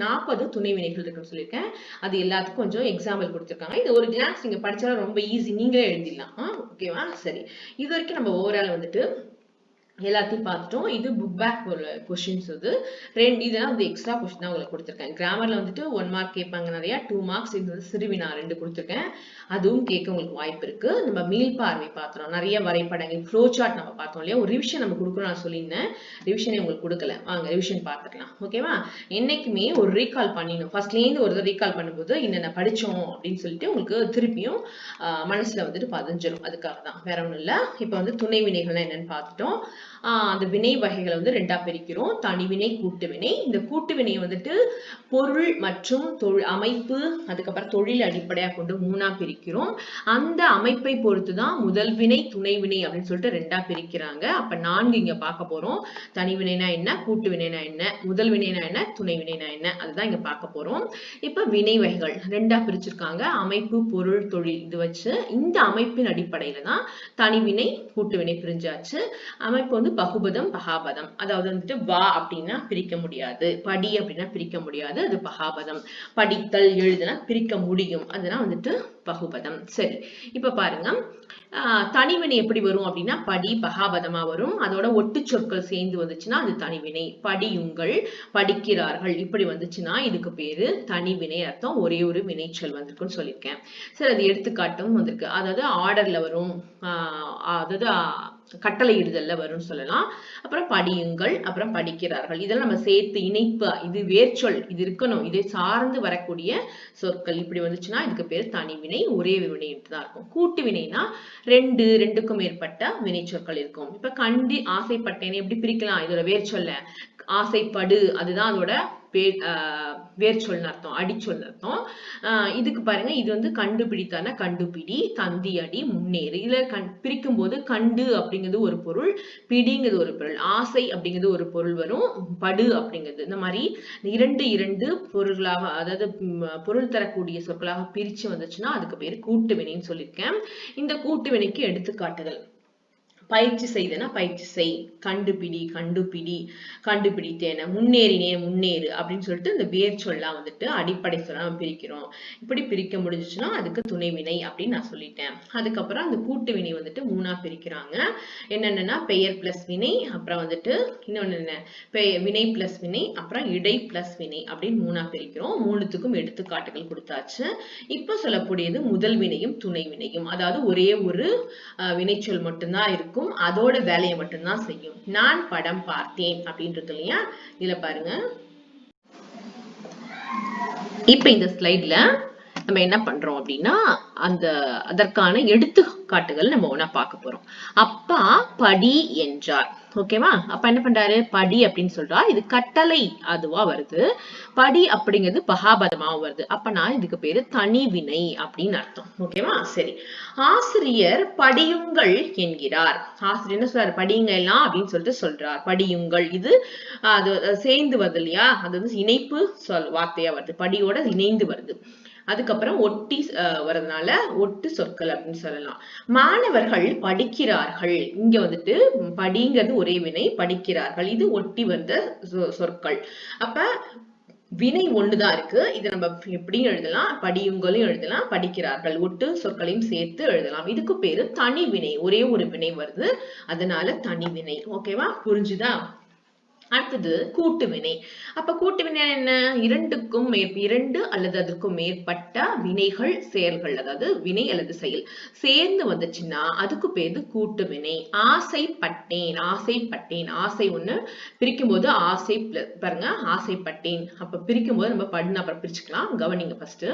Speaker 1: 40 துணைவினைகள் இருக்குன்னு சொல்லியிருக்கேன். அது எல்லாத்துக்கும் கொஞ்சம் எக்ஸாம்பிள் கொடுத்துருக்காங்க. இது ஒரு கிளாஸ் நீங்க படிச்சாலும் ரொம்ப ஈஸி, நீங்களே எழுதிடலாம். ஓகேவா? சரி, இது வரைக்கும் நம்ம ஓவரால் வந்துட்டு எல்லாத்தையும் பார்த்துட்டோம். இது புக் பேக் கொஸ்டின்ஸ். இதெல்லாம் வந்து எக்ஸ்ட்ரா கொஸ்டின் தான் உங்களுக்கு கொடுத்துருக்கேன். கிராமர்ல வந்துட்டு 1 மார்க் கேட்பாங்க நிறைய, 2 மார்க்ஸ். இது வந்து சிறுவினா 2 கொடுத்துருக்கேன், அதுவும் கேட்க உங்களுக்கு வாய்ப்பு இருக்கு. நம்ம மீள் பார்வை பார்த்தோம், நிறைய வரைபடங்கள், ஃப்ளோ சார்ட் நம்ம பார்த்தோம் இல்லையா. ஒரு ரிவிஷன் நம்ம கொடுக்கணும், நான் சொல்லியிருந்தேன். ரிவிஷனை உங்களுக்கு கொடுக்கல, வாங்க ரிவிஷன் பார்த்துக்கலாம். ஓகேவா? என்னைக்குமே ஒரு ரீகால் பண்ணிடணும். ஃபர்ஸ்ட்லேருந்து ஒரு ரீகால் பண்ணும்போது என்னென்ன படிச்சோம் அப்படின்னு சொல்லிட்டு உங்களுக்கு திருப்பியும் மனசுல வந்துட்டு பதிஞ்சிடும். அதுக்காக தான், வேற ஒன்றும் இல்லை. இப்போ வந்து துணை வினைகள்லாம் என்னன்னு பார்த்துட்டோம். அந்த வினை வகைகளை வந்து 2ஆ பிரிக்கிறோம், தனிவினை, கூட்டுவினை. இந்த கூட்டுவினையை வந்துட்டு பொருள் மற்றும் அமைப்பு, அதுக்கப்புறம் தொழில் அடிப்படையாக கொண்டு 3ஆ பிரிக்கிறோம். அந்த அமைப்பை பொறுத்துதான் முதல் வினை, துணை வினை அப்படின்னு சொல்லிட்டு 2ஆ பிரிக்கிறாங்க. அப்ப 4 இங்க பார்க்க போறோம். தனிவினைனா என்ன, கூட்டு வினைனா என்ன, முதல் வினைனா என்ன, துணை வினைனா என்ன, அதுதான் இங்க பார்க்க போறோம். இப்ப வினை வகைகள் 2ஆ பிரிச்சிருக்காங்க, அமைப்பு, பொருள், தொழில். இது வச்சு இந்த அமைப்பின் அடிப்படையில தான் தனிவினை, கூட்டுவினை பிரிஞ்சாச்சு. அமைப்பு வந்து பகுபதம், பகாபதம். அதாவது வந்துட்டு வா அப்படின்னா பிரிக்க முடியாது, படி அப்படின்னா பிரிக்க முடியாது, அது பகாபதம். படித்தல், எழுதுனா பிரிக்க முடியும், அதுதான் வந்துட்டு பகுபதம். சரி, இப்ப பாருங்க, தனிவினை எப்படி வரும் அப்படின்னா படி பகாபதமா வரும். அதோட ஒட்டு சொற்கள் சேர்ந்து வந்துச்சுன்னா அது தனிவினை. படியுங்கள், படிக்கிறார்கள், இப்படி வந்துச்சுன்னா இதுக்கு பேரு தனிவினை அர்த்தம். ஒரே ஒரு வினைச்சொல் வந்திருக்குன்னு சொல்லியிருக்கேன். சரி, அது எடுத்துக்காட்டும் வந்திருக்கு. அதாவது ஆர்டர்ல வரும், அதாவது கட்டளை இடுதல்ல வரும்னு சொல்லலாம். அப்புறம் படியுங்கள், அப்புறம் படிக்கிறார்கள், இதெல்லாம் நம்ம சேர்த்து இணைப்பு, இது வேர்ச்சொல், இது இருக்கணும், இதை சார்ந்து வரக்கூடிய சொற்கள் இப்படி வந்துச்சுன்னா இதுக்கு பேர் தனிவினை, ஒரே வினை தான் இருக்கும். கூட்டு வினைனா 2க்கும் மேற்பட்ட வினை சொற்கள் இருக்கும். இப்ப கண்டு ஆசைப்பட்டேன்னு எப்படி பிரிக்கலாம், இதோட வேர்ச்சொல்ல ஆசைப்படு, அதுதான் அதோட வேர்ச்சொல்னு அர்த்தம், அடிச்சொல் அர்த்தம். இதுக்கு பாருங்க, இது வந்து கண்டுபிடித்தான கண்டுபிடி, தந்தி அடி, முன்னேறு. இதுல பிரிக்கும் போது கண்டு அப்படிங்கிறது ஒரு பொருள், பிடிங்கிறது ஒரு பொருள், ஆசை அப்படிங்கிறது ஒரு பொருள் வரும், படு அப்படிங்கிறது. இந்த மாதிரி 2 பொருள்களாக, அதாவது பொருள் தரக்கூடிய சொற்களாக பிரிச்சு வந்துச்சுன்னா அதுக்கு பேரு கூட்டு வினைன்னு சொல்லியிருக்கேன். இந்த கூட்டு வினைக்கு எடுத்துக்காட்டுகள், பயிற்சி செய்தனா பயிற்சி செய், கண்டுபிடி கண்டுபிடி, கண்டுபிடித்தேன, முன்னேறினேன் முன்னேறு அப்படின்னு சொல்லிட்டு இந்த வேர் சொல்லலாம் வந்துட்டு அடிப்படை சொல்ல பிரிக்கிறோம். இப்படி பிரிக்க முடிஞ்சுச்சுன்னா அதுக்கு துணைவினை அப்படின்னு நான் சொல்லிட்டேன். அதுக்கப்புறம் அந்த கூட்டு வினை வந்துட்டு 3ஆ பிரிக்கிறாங்க. என்னென்னா பெயர் பிளஸ் வினை, அப்புறம் வந்துட்டு இன்னொன்னு என்ன, வினை பிளஸ் வினை, அப்புறம் இடை பிளஸ் வினை அப்படின்னு 3ஆ பிரிக்கிறோம். 3த்துக்கும் எடுத்துக்காட்டுகள் கொடுத்தாச்சு. இப்ப சொல்லக்கூடியது முதல் வினையும் துணை வினையும். அதாவது ஒரே ஒரு வினைச்சொல் மட்டும்தான் இருக்கும், அதோட வேலையை மட்டும்தான் செய்யும். நான் படம் பார்த்தேன் அப்படின்றது இல்லையா. இதுல பாருங்க, இப்ப இந்த ஸ்லைட்ல நம்ம என்ன பண்றோம் அப்படின்னா அதற்கான எடுத்துக்காட்டுகள் நம்ம ஒண்ணா பார்க்க போறோம். அப்பா படி என்றார். ஓகேவா? அப்ப என்ன பண்றாரு, படி அப்படின்னு சொல்றா, இது கட்டளை அதுவா வருது. படி அப்படிங்கிறது பகாபதமா வருது. அப்பனா இதுக்கு பேரு தனிவினை அப்படின்னு அர்த்தம். ஓகேவா? சரி, ஆசிரியர் படியுங்கள் என்கிறார். ஆசிரியர் என்ன சொல்றாரு, படியுங்க எல்லாம் அப்படின்னு சொல்லிட்டு சொல்றார். படியுங்கள், இது அது சேர்ந்து வருது இல்லையா, அது வந்து இணைப்பு வார்த்தையா வருது, படியோட இணைந்து வருது. அதுக்கப்புறம் ஒட்டி வரதுனால ஒட்டு சொற்கள் அப்படின்னு சொல்லலாம். மாணவர்கள் படிக்கிறார்கள், இங்க வந்துட்டு படிங்கிறது ஒரே வினை, படிக்கிறார்கள் இது ஒட்டி வந்த சொற்கள். அப்ப வினை ஒண்ணுதான் இருக்கு, இதை நம்ம எப்படியும் எழுதலாம், படியுங்களும் எழுதலாம், படிக்கிறார்கள் ஒட்டு சொற்களையும் சேர்த்து எழுதலாம். இதுக்கு பேரு தனி வினை, ஒரே ஒரு வினை வருது, அதனால தனி வினை. ஓகேவா? புரிஞ்சுதா? அடுத்தது கூட்டு வினை. அப்ப கூட்டு வினை என்ன? இரண்டு அல்லது அதற்கும் மேற்பட்ட வினைகள், செயல்கள், அதாவது வினை அல்லது செயல் சேர்ந்து வந்துச்சுன்னா அதுக்கு பேரு கூட்டு வினை. ஆசைப்பட்டேன், ஆசைப்பட்டேன், ஆசை ஒண்ணு பிரிக்கும் போது ஆசை பாருங்க, ஆசைப்பட்டேன். அப்ப பிரிக்கும் போது நம்ம படுன்னு அப்புறம் பிரிச்சுக்கலாம். கவனிங்க ஃபர்ஸ்ட்.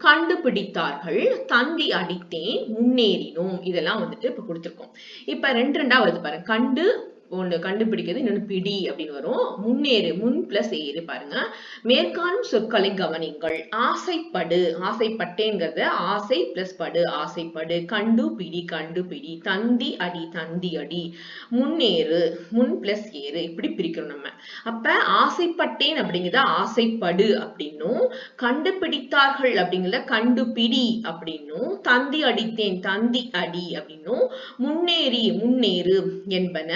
Speaker 1: கண்டுபிடித்தார்கள், தந்தி அடித்தேன், முன்னேறினோம். இதெல்லாம் வந்துட்டு இப்ப கொடுத்திருக்கோம். இப்ப ரெண்டா வருது பாருங்க. ஒண்ணு கண்டுபிடிக்கிறது, இன்னொன்னு பிடி அப்படின்னு வரும். முன்னேறு, முன் பிளஸ் ஏறு. பாருங்க, மேற்காணும் சொற்களை கவனிங்கள். ஆசைப்படு, ஆசைப்பட்டேங்கிறத ஆசை பிளஸ் படு, ஆசைப்படு. கண்டுபிடி, கண்டுபிடி. தந்தி அடி, தந்தி அடி. முன்னேறு, முன் பிளஸ் ஏறு. இப்படி பிரிக்கிறோம் நம்ம. அப்ப ஆசைப்பட்டேன் அப்படிங்கிறத ஆசைப்படு அப்படின்னும், கண்டுபிடித்தார்கள் அப்படிங்கிறத கண்டுபிடி அப்படின்னும், தந்தி அடித்தேன், தந்தி அடி அப்படின்னும், முன்னேறி, முன்னேறு என்பன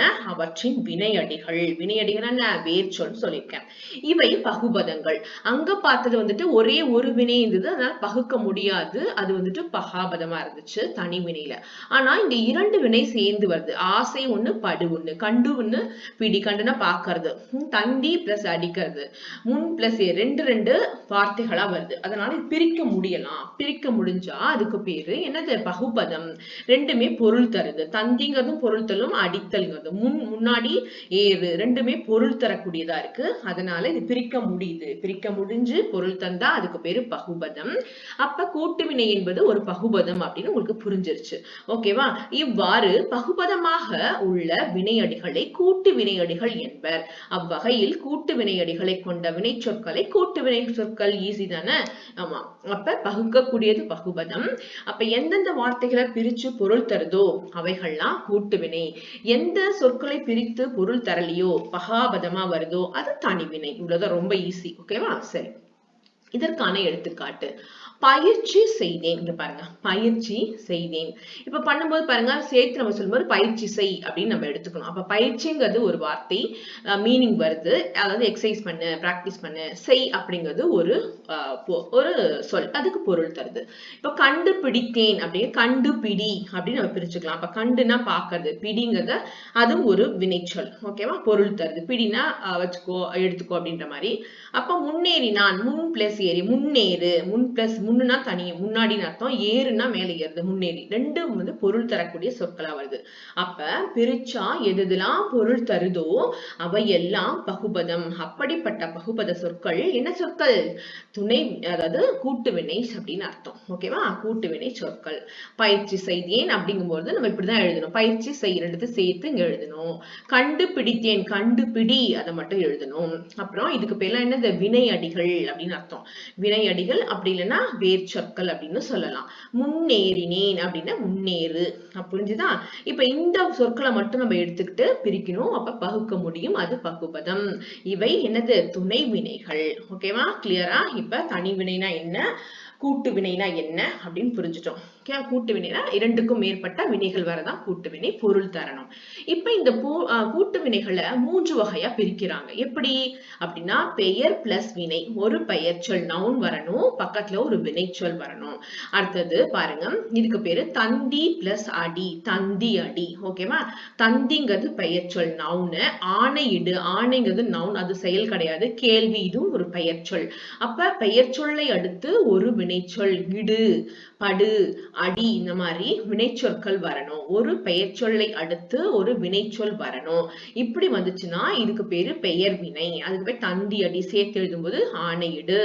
Speaker 1: அவற்றின் வினையடிகள். வினையடிகள் என்ன? வேர்ச்சொல் சொல்லியிருக்கேன். இவை பகுபதங்கள். அங்க பார்த்தது வந்துட்டு ஒரே ஒரு வினை இருந்தது, அதனால பகுக்க முடியாது. அது வந்துட்டு பகாபதமா இருந்துச்சு தனி வினையில. ஆனா இங்க இரண்டு வினை சேர்ந்து வருது. ஆசை ஒண்ணு, படு ஒண்ணு. கண்டு ஒண்ணு, பிடி. கண்டுனா பாக்குறது. தந்தி பிளஸ் அடிக்கிறது. முன் பிளஸ் ரெண்டு வார்த்தைகளா வருது. அதனால பிரிக்க முடியலாம். பிரிக்க முடிஞ்சா அதுக்கு பேரு என்னது? பகுபதம். ரெண்டுமே பொருள் தருது. தந்திங்கிறதும் பொருள் தரும், அடித்தல்ங்கிறதும் முன்னாடி ஏறு, ரெண்டுமே பொருள் தரக்கூடியதா இருக்கு. அதனால இது பிரிக்க முடியுது. பிரிக்க முடிஞ்சு பொருள் தந்தா அதுக்கு பேரு பகுபதம். அப்ப கூட்டுவினை என்பது ஒரு பகுபதம் அப்படின்னு உங்களுக்கு புரிஞ்சிருச்சு. ஓகேவா? இவ்வாறு பகுபதமாக உள்ள வினையடிகளை கூட்டு வினையடிகள் என்பர். அவ்வகையில் கூட்டு வினையடிகளை கொண்ட வினை சொற்களை கூட்டு வினை சொற்கள். ஈஸி தானே? ஆமா. அப்ப பகுக்கக்கூடியது பகுபதம். அப்ப எந்தெந்த வார்த்தைகளை பிரிச்சு பொருள் தருதோ அவைகள்லாம் கூட்டு வினை. எந்த சொற்களை பிரித்து பொருள் தரலையோ, பகாபதமா வருதோ, அது தனிவினை. இவ்வளவுதான், ரொம்ப ஈஸி. ஓகேவா? சரி, இதற்கான எடுத்துக்காட்டு. பயிற்சி செய்தேன். இங்க பாருங்க, பயிற்சி செய்தேன். இப்ப பண்ணும்போது பாருங்க, சேர்த்து நம்ம சொல்லும்போது பயிற்சி செய் அப்படின்னு நம்ம எடுத்துக்கணும். அப்ப பயிற்சிங்கிறது ஒரு வார்த்தை, மீனிங் வருது. அதாவது எக்ஸசைஸ் பண்ணு, பிராக்டிஸ் பண்ணு. செய் அப்படிங்கிறது ஒரு சொல், அதுக்கு பொருள் தருது. இப்ப கண்டுபிடித்தேன் அப்படின்னு கண்டுபிடி அப்படின்னு நம்ம பிரிச்சுக்கலாம். அப்ப கண்டுனா பாக்குறது, பிடிங்கிறத அதுவும் ஒரு வினைச்சொல். ஓகேவா? பொருள் தருது. பிடினா வச்சுக்கோ, எடுத்துக்கோ அப்படின்ற மாதிரி. அப்ப முன்னேறினான், முன் பிளஸ் ஏறி. முன்னேறு, முன் பிளஸ் முன்னுனா தனி, முன்னாடின்னு அர்த்தம். ஏறுனா மேலே ஏறுது, முன்னேறி. ரெண்டும் வந்து பொருள் தரக்கூடிய சொற்களா வருது. அப்ப பிரிச்சா எதெல்லாம் பொருள் தருதோ அவை எல்லாம் பகுபதம். அப்படிப்பட்ட பகுபத சொற்கள் என்ன சொற்கள்? துணை, அதாவது கூட்டுவினை அப்படின்னு அர்த்தம். ஓகேவா? கூட்டுவினை சொற்கள். பயிற்சி செய்தேன் அப்படிங்கும்போது நம்ம இப்படிதான் எழுதணும். பயிற்சி செய் ரெண்டு சேர்த்து இங்க எழுதணும். கண்டுபிடித்தேன், கண்டுபிடி அதை மட்டும் எழுதணும். அப்புறம் இதுக்கு பேர்ல என்னது? வினை அடிகள் அப்படின்னு அர்த்தம். வினை அடிகள், அப்படி இல்லைன்னா வேர்ச்சொற்கள் அப்படின்னு சொல்லலாம். முன்னேறினேன் அப்படின்னா முன்னேறு. புரிஞ்சுதா? இப்ப இந்த சொற்களை மட்டும் நம்ம எடுத்துக்கிட்டு பிரிக்கணும். அப்ப பகுக்க முடியும். அது பகுபதம். இவை என்னது? துணை வினைகள். ஓகேவா? கிளியரா? இப்ப தனி வினைனா என்ன, கூட்டு வினைனா என்ன அப்படின்னு புரிஞ்சுட்டோம். கூட்டு வினைனா இரண்டுக்கும் மேற்பட்ட வினைகள் வரதான் கூட்டு வினை, பொருள் தரணும். இப்ப இந்த கூட்டு வினைகளை 3 வகையா பிரிக்கிறாங்க. எப்படி அப்படின்னா, பெயர் பிளஸ் வினை. ஒரு பெயர் சொல் நவுன் வரணும், பக்கத்துல ஒரு வினைச்சொல் வரணும். அடுத்தது பாருங்க, இதுக்கு பேரு தந்தி பிளஸ் அடி, தந்தி அடி. ஓகேவா? தந்திங்கிறது பெயர் சொல் நவுனு. ஆணையிடு, ஆணைங்கிறது நவுன், அது செயல் கிடையாது. கேள்வி, இதுவும் ஒரு பெயர் சொல். அப்ப பெயர் சொல்லை அடுத்து ஒரு வினைச்சொல், இடு, படு, அடி, இந்த மாதிரி வினைச்சொற்கள் வரணும். ஒரு பெயர் சொல்லை அடுத்து ஒரு வினைச்சொல் வரணும். இப்படி வந்துச்சுன்னா இதுக்கு பேரு பெயர் வினை. அதுக்கு பேர் தந்தி அடி. சேர்த்து எழுதும்போது ஆணையிடு,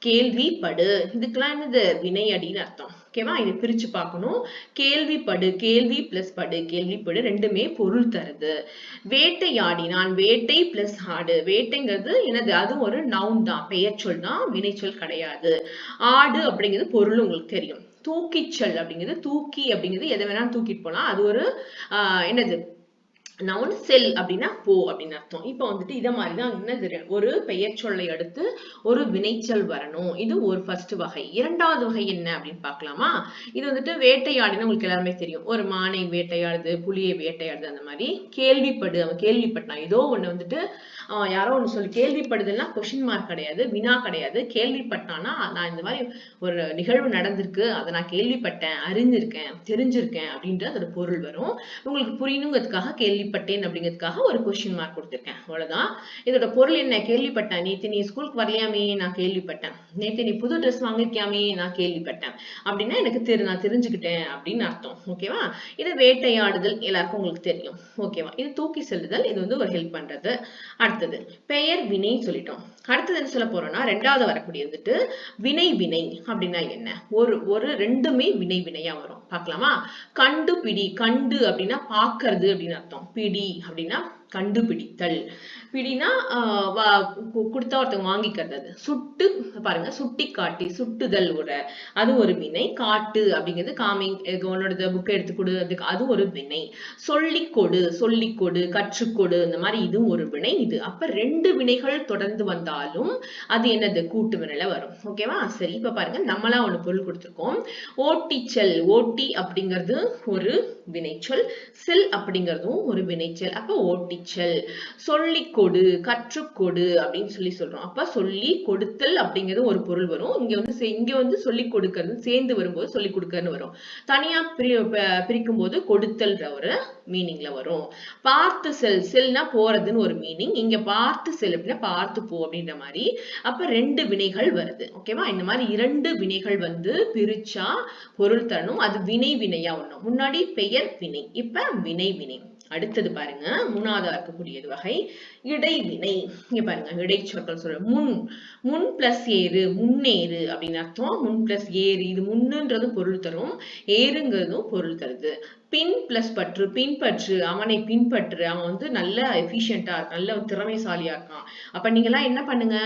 Speaker 1: கேள்வி படு, இதுக்கெல்லாம் என்னது? வினை அடின்னு அர்த்தம். ஓகேவா? இதை பிரிச்சு பார்க்கணும். கேள்விப்படு, கேள்வி பிளஸ் படு, கேள்விப்படு ரெண்டுமே பொருள் தருது. வேட்டையாடினான், வேட்டை பிளஸ் ஆடு. வேட்டைங்கிறது என்னது? அது ஒரு நவுன் தான், பெயர் சொல் தான், வினைச்சொல் கிடையாது. ஆடு அப்படிங்கிறது பொருள் உங்களுக்கு தெரியும். தூக்கிச்சல் அப்படிங்கிறது, தூக்கி அப்படிங்கிறது எதை வேணாலும் தூக்கிட்டு போலாம். அது ஒரு என்னது? நவுன். செல் அப்படின்னா போ அப்படின்னு அர்த்தம். இப்ப வந்துட்டு இத மாதிரிதான் என்னது? ஒரு பெயர் சொல்லை அடுத்து ஒரு வினைச்சொல் வரணும். இது ஒரு ஃபர்ஸ்ட் வகை. இரண்டாவது வகை என்ன அப்படின்னு பார்க்கலாமா? இது வந்துட்டு வேட்டையாடினா உங்களுக்கு எல்லாருமே தெரியும். ஒரு மானை வேட்டையாடுது, புலியை வேட்டையாடுது, அந்த மாதிரி. கேள்விப்படு, அவன் கேள்விப்பட்டான். ஏதோ ஒண்ணு வந்துட்டு யாரோ ஒண்ணு சொல்லி, கேள்விப்படுதுன்னா கொஸ்டின் மார்க் கிடையாது, வினா கிடையாது. கேள்விப்பட்டானா நான் இந்த மாதிரி ஒரு நிகழ்வு நடந்திருக்கு, அதை நான் கேள்விப்பட்டேன், அறிஞ்சிருக்கேன், தெரிஞ்சிருக்கேன் அப்படின்ட்டு அதோட பொருள் வரும். உங்களுக்கு புரியணுங்கிறதுக்காக கேள்வி கேள்விப்பட்டேன் அப்படிங்கிறதுக்காக ஒரு கொஸ்டின் மார்க் கொடுத்திருக்கேன். அவ்வளவுதான். இதோட பொருள் என்ன? கேள்விப்பட்டேன். நேத்து நீ ஸ்கூலுக்கு வரலையாமே, நான் கேள்விப்பட்டேன். நேத்து நீ புது ட்ரெஸ் வாங்கிருக்கியாமே, நான் கேள்விப்பட்டேன். அப்படின்னா எனக்கு நான் தெரிஞ்சுக்கிட்டேன் அப்படின்னு அர்த்தம். ஓகேவா? இது வேட்டையாடுதல் எல்லாருக்கும் உங்களுக்கு தெரியும். ஓகேவா? இது தூக்கி செல்லுதல், இது வந்து ஒரு ஹெல்ப் பண்றது. அடுத்தது பெயர் வினை சொல்லிட்டோம். அடுத்தது என்ன சொல்ல போறோம்னா, ரெண்டாவது வரக்கூடிய வந்துட்டு வினை வினை அப்படின்னா என்ன? ஒரு ரெண்டுமே வினை வினையா வரும். பார்க்கலாமா? கண்டு பிடி. கண்டு அப்படின்னா பாக்குறது அப்படின்னு அர்த்தம். பிடி அப்படின்னா கண்டுபிடித்தல். பிடினா கொடுத்தா ஒருத்தவங்க வாங்கிக்கிறது. சுட்டு பாருங்க, சுட்டி காட்டி, சுட்டுதல் அது ஒரு வினை. காட்டு அப்படிங்கிறது காமிங், உன்னோட புக்கை எடுத்து கொடு, அது ஒரு வினை. சொல்லிக்கொடு, சொல்லிக்கொடு, கற்றுக்கொடு, இந்த மாதிரி இதுவும் ஒரு வினை. இது அப்ப ரெண்டு வினைகள் தொடர்ந்து வந்தாலும் அது என்னது? கூட்டு வினைல வரும். ஓகேவா? சரி, இப்ப பாருங்க, நம்மளா ஒண்ணு பொருள் கொடுத்திருக்கோம். ஓட்டிச்சல். ஓட்டி அப்படிங்கிறது ஒரு வினைச்சொல், செல் அப்படிங்கிறதும் ஒரு வினைச்சொல். அப்ப ஓட்டிச்சல். சொல்லிக்கொடு, கற்றுக்கொடு அப்படின்னு சொல்றோம். அப்ப சொல்லி கொடுத்தல் அப்படிங்கிறது ஒரு பொருள் வரும். இங்க வந்து சொல்லி கொடுக்கிறது சேர்ந்து வரும்போது சொல்லி கொடுக்கன்னு வரும். தனியா பிரிக்கும் போது கொடுத்தல் ஒரு மீனிங்ல வரும். பார்த்து செல். செல்னா போறதுன்னு ஒரு மீனிங். இங்க பார்த்து செல் அப்படின்னா பார்த்து போ அப்படின்ற மாதிரி. அப்ப ரெண்டு வினைகள் வருது. ஓகேவா? இந்த மாதிரி இரண்டு வினைகள் வந்து பிரிச்சா பொருள் தரணும். அது வினை வினையா வரணும். முன்னாடி பெயர் வினை, இப்ப வினை வினை. அடுத்தது பாருங்க, மூணாவது இருக்கக்கூடியது வகை இடைவினை. இங்க பாருங்க, இடைச்சொற்கள் சொல்ற. முன் பிளஸ் ஏறு, முன்னேறு அப்படின்னு அர்த்தம். முன் பிளஸ் ஏறு, இது முன்னுன்றது பொருள் தரும், ஏறுங்கிறதும் பொருள் தருது. பின் பிளஸ் பற்று, பின்பற்று, அவனை பின்பற்று, அவன் வந்து நல்ல எஃபிஷியன்டா இருக்கான், நல்ல திறமைசாலியா இருக்கான். அப்ப நீங்க எல்லாம் என்ன பண்ணுங்க?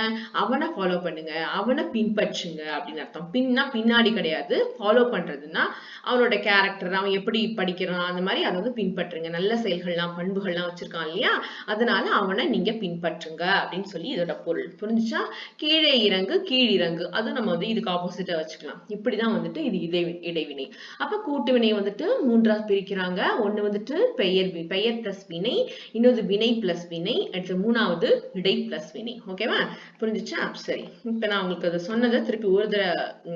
Speaker 1: அவனை ஃபாலோ பண்ணுங்க, அவனை பின்பற்றுங்க அப்படின்னு அர்த்தம். பின்னா பின்னாடி கிடையாது, ஃபாலோ பண்றதுன்னா அவனோட கேரக்டர், அவன் எப்படி படிக்கிறான், அந்த மாதிரி அதை வந்து பின்பற்றுங்க. நல்ல செயல்கள்லாம் பண்புகள்லாம் வச்சிருக்கான் இல்லையா, அதனால அவனை நீங்க பின்பற்றுங்க அப்படின்னு சொல்லி இதோட பொருள். புரிஞ்சுச்சா? கீழே இறங்கு, கீழிறங்கு, அது நம்ம வந்து இதுக்கு ஆப்போசிட்டா வச்சுக்கலாம். இப்படிதான் வந்துட்டு இது இடைவினை. அப்ப கூட்டு வினை வந்துட்டு மூன்றா பிரிக்கிறாங்க. ஒண்ணு வந்துட்டு பெயர் பிளஸ் வினை, இன்னொரு வினை பிளஸ் வினை, அடுத்து மூணாவது இடை பிளஸ் வினை. ஓகேவா? புரிஞ்சுச்சா? சரி, இப்ப நான் உங்களுக்கு அதை சொன்னதை திருப்பி ஒரு தடவை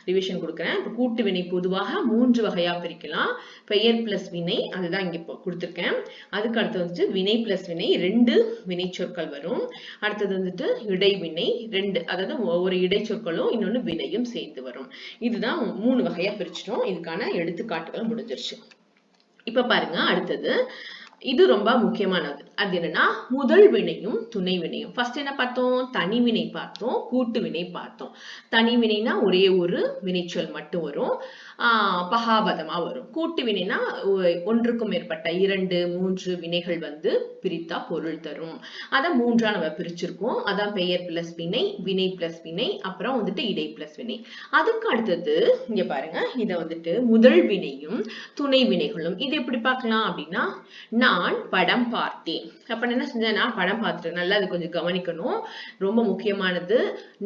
Speaker 1: ரிவிஷன் கொடுக்குறேன். இப்ப கூட்டு வினை பொதுவாக மூன்று வகையா பிரிக்கலாம். பெயர் பிளஸ் வினை, அதுதான் இங்க கொடுத்திருக்கேன். அதுக்கு அடுத்து வந்துட்டு வினை பிளஸ் வினை, ரெண்டு வினை சொற்கள் வரும். அடுத்தது வந்துட்டு இடைவினை, ரெண்டு, அதாவது ஒரு இடைச்சொற்களும் இன்னொன்னு வினையும் சேர்ந்து வரும். இதுதான் மூணு வகையா பிரிச்சிட்டோம். இதுக்கான எடுத்துக்காட்டுகள் முடிஞ்சிருச்சு. இப்ப பாருங்க, அடுத்தது இது ரொம்ப முக்கியமானது. அது என்னன்னா முதல் வினையும் துணை வினையும். ஃபர்ஸ்ட் என்ன பார்த்தோம்? தனி வினை பார்த்தோம், கூட்டு வினை பார்த்தோம். தனி வினைனா ஒரே ஒரு வினைச்சொல் மட்டும் வரும், பகாபதமா வரும். கூட்டு வினைனா ஒன்றுக்கும் மேற்பட்ட 2, 3 வினைகள் வந்து பிரித்தா பொருள் தரும். அதை மூன்றா நம்ம பிரிச்சிருக்கோம். அதான் பெயர் பிளஸ் வினை, வினை பிளஸ் வினை, அப்புறம் வந்துட்டு இடை பிளஸ் வினை. அதுக்கு அடுத்தது இங்க பாருங்க, இத வந்துட்டு முதல் வினையும் துணை வினைகளும். இது எப்படி பார்க்கலாம் அப்படின்னா, நான் படம் பார்த்தேன். அப்ப என்ன செஞ்சேன்? நான் படம் பார்த்துட்டேன். நல்லா அது கொஞ்சம் கவனிக்கணும், ரொம்ப முக்கியமானது.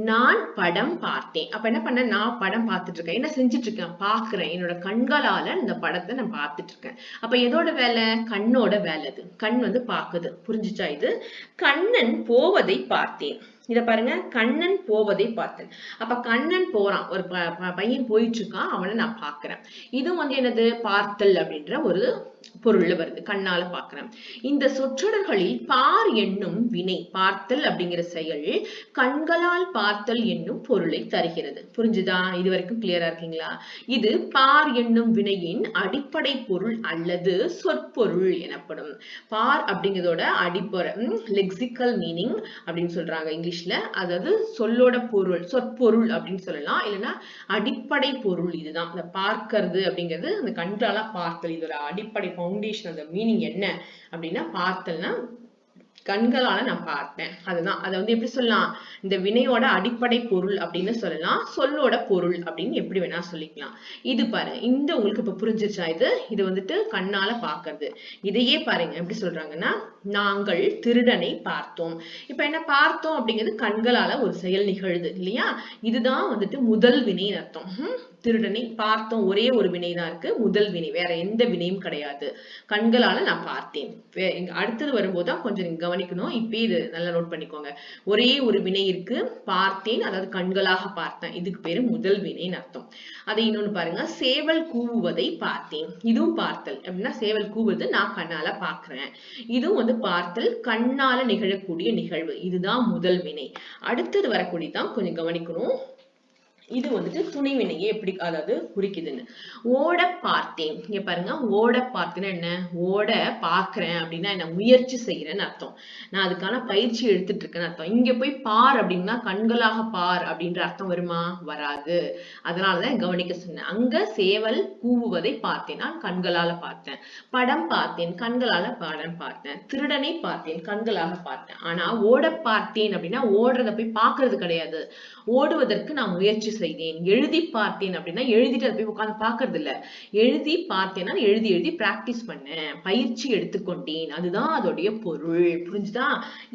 Speaker 1: நான் படம் பார்த்தேன். அப்ப என்ன பண்ண? நான் படம் பார்த்துட்டு இருக்கேன். என்ன செஞ்சுட்டு இருக்கேன்? பாக்குறேன். என்னோட கண்களால இந்த படத்தை நான் பார்த்துட்டு இருக்கேன். அப்ப எதோட வேலை? கண்ணோட வேலை. அது கண் வந்து பாக்குது. புரிஞ்சுச்சா? இது கண்ணன் போவதை பார்த்தேன். இத பாருங்க, கண்ணன் போவதை பார்த்தேன். அப்ப கண்ணன் போறான், ஒரு பையன் போயிட்டு இருக்கான், அவனை நான் பாக்குறேன். இது வந்து என்னது? பார்த்தல் அப்படின்ற ஒரு பொருள்ல வருது, கண்ணால பாக்குறேன். இந்த சொற்றொடர்களில் பார் என்னும் வினை, பார்த்தல் அப்படிங்கிற செயல் கண்களால் பார்த்தல் என்னும் பொருளை தருகிறது. புரிஞ்சுதா? இது வரைக்கும் கிளியரா இருக்கீங்களா? இது பார் என்னும் வினையின் அடிப்படை பொருள் அல்லது சொற்பொருள் எனப்படும். பார் அப்படிங்கிறதோட அடிப்படை லெக்சிக்கல் மீனிங் அப்படின்னு சொல்றாங்க இங்கிலீஷ்ல. அதாவது சொல்லோட பொருள், சொற்பொருள் அப்படின்னு சொல்லலாம், இல்லைன்னா அடிப்படை பொருள். இதுதான் இந்த பார்க்கிறது அப்படிங்கிறது, அந்த கண்களால பார்த்தல், இதோட அடிப்படை ஃபவுண்டேஷன். அந்த மீனிங் என்ன அப்படின்னா, பார்த்தல்னா கண்களால நான் பார்த்தேன். அதுதான். அதை வந்து எப்படி சொல்லலாம்? இந்த வினையோட அடிப்படை பொருள் அப்படின்னு சொல்லலாம், சொல்லோட பொருள் அப்படின்னு எப்படி வேணா சொல்லிக்கலாம். இது பாருங்க, இந்த உங்களுக்கு இப்ப புரிஞ்சிருச்சா? இது வந்துட்டு கண்ணால பாக்குறது. இதையே பாருங்க எப்படி சொல்றாங்கன்னா, நாங்கள் திருடனை பார்த்தோம். இப்ப என்ன பார்த்தோம் அப்படிங்கிறது கண்களால ஒரு செயல் நிகழுது இல்லையா? இதுதான் வந்துட்டு முதல் வினை அர்த்தம். திருடனை பார்த்தோம், ஒரே ஒரு வினை தான் இருக்கு, முதல் வினை, வேற எந்த வினையும் கிடையாது. கண்களால நான் பார்த்தேன். அடுத்தது வரும்போது தான் கொஞ்சம் நீங்க கவனிக்கணும். இப்ப இது நல்லா நோட் பண்ணிக்கோங்க. ஒரே ஒரு வினை இருக்கு, பார்த்தேன், அதாவது கண்களாக பார்த்தேன், இதுக்கு பேரு முதல் வினைன்னு அர்த்தம். அதை இன்னொன்னு பாருங்க, சேவல் கூவுவதை பார்த்தேன். இதுவும் பார்த்தல் அப்படின்னா சேவல் கூவுவது நான் கண்ணால பாக்குறேன். இதுவும் வந்து பார்த்தல், கண்ணால நிகழக்கூடிய நிகழ்வு. இதுதான் முதல் வினை. அடுத்தது வரக்கூடியதான் கொஞ்சம் கவனிக்கணும். இது வந்துட்டு துணை வினையை எப்படி அதாவது குறிக்குதுன்னு. ஓட பார்த்தேன், இங்க பாருங்க, ஓட பார்த்தேன்னா என்ன, ஓட பாக்குறேன் அப்படின்னா என்ன, முயற்சி செய்யறேன்னு அர்த்தம். நான் அதுக்கான பயிற்சி எடுத்துட்டு இருக்கேன்னு அர்த்தம். இங்க போய் பார் அப்படின்னா கண்களாக பார் அப்படின்ற அர்த்தம் வருமா, வராது. அதனாலதான் கவனிக்க சொன்னேன். அங்க சேவல் கூவுவதை பார்த்தேன், நான் கண்களால பார்த்தேன். படம் பார்த்தேன், கண்களால படம் பார்த்தேன். திருடனை பார்த்தேன், கண்களாக பார்த்தேன். ஆனா ஓட பார்த்தேன் அப்படின்னா ஓடுறத போய் பாக்குறது கிடையாது, ஓடுவதற்கு நான் முயற்சி செய்தேன். எழுதி பார்த்தேன் அப்படின்னா எழுதிட்டு அதை போய் உட்கார்ந்து பாக்குறது இல்ல, எழுதி பார்த்தேன்னா எழுதி எழுதி பிராக்டிஸ் பண்ணேன், பயிற்சி எடுத்துக்கொண்டேன், அதுதான் அதோடைய பொருள். புரிஞ்சுதா?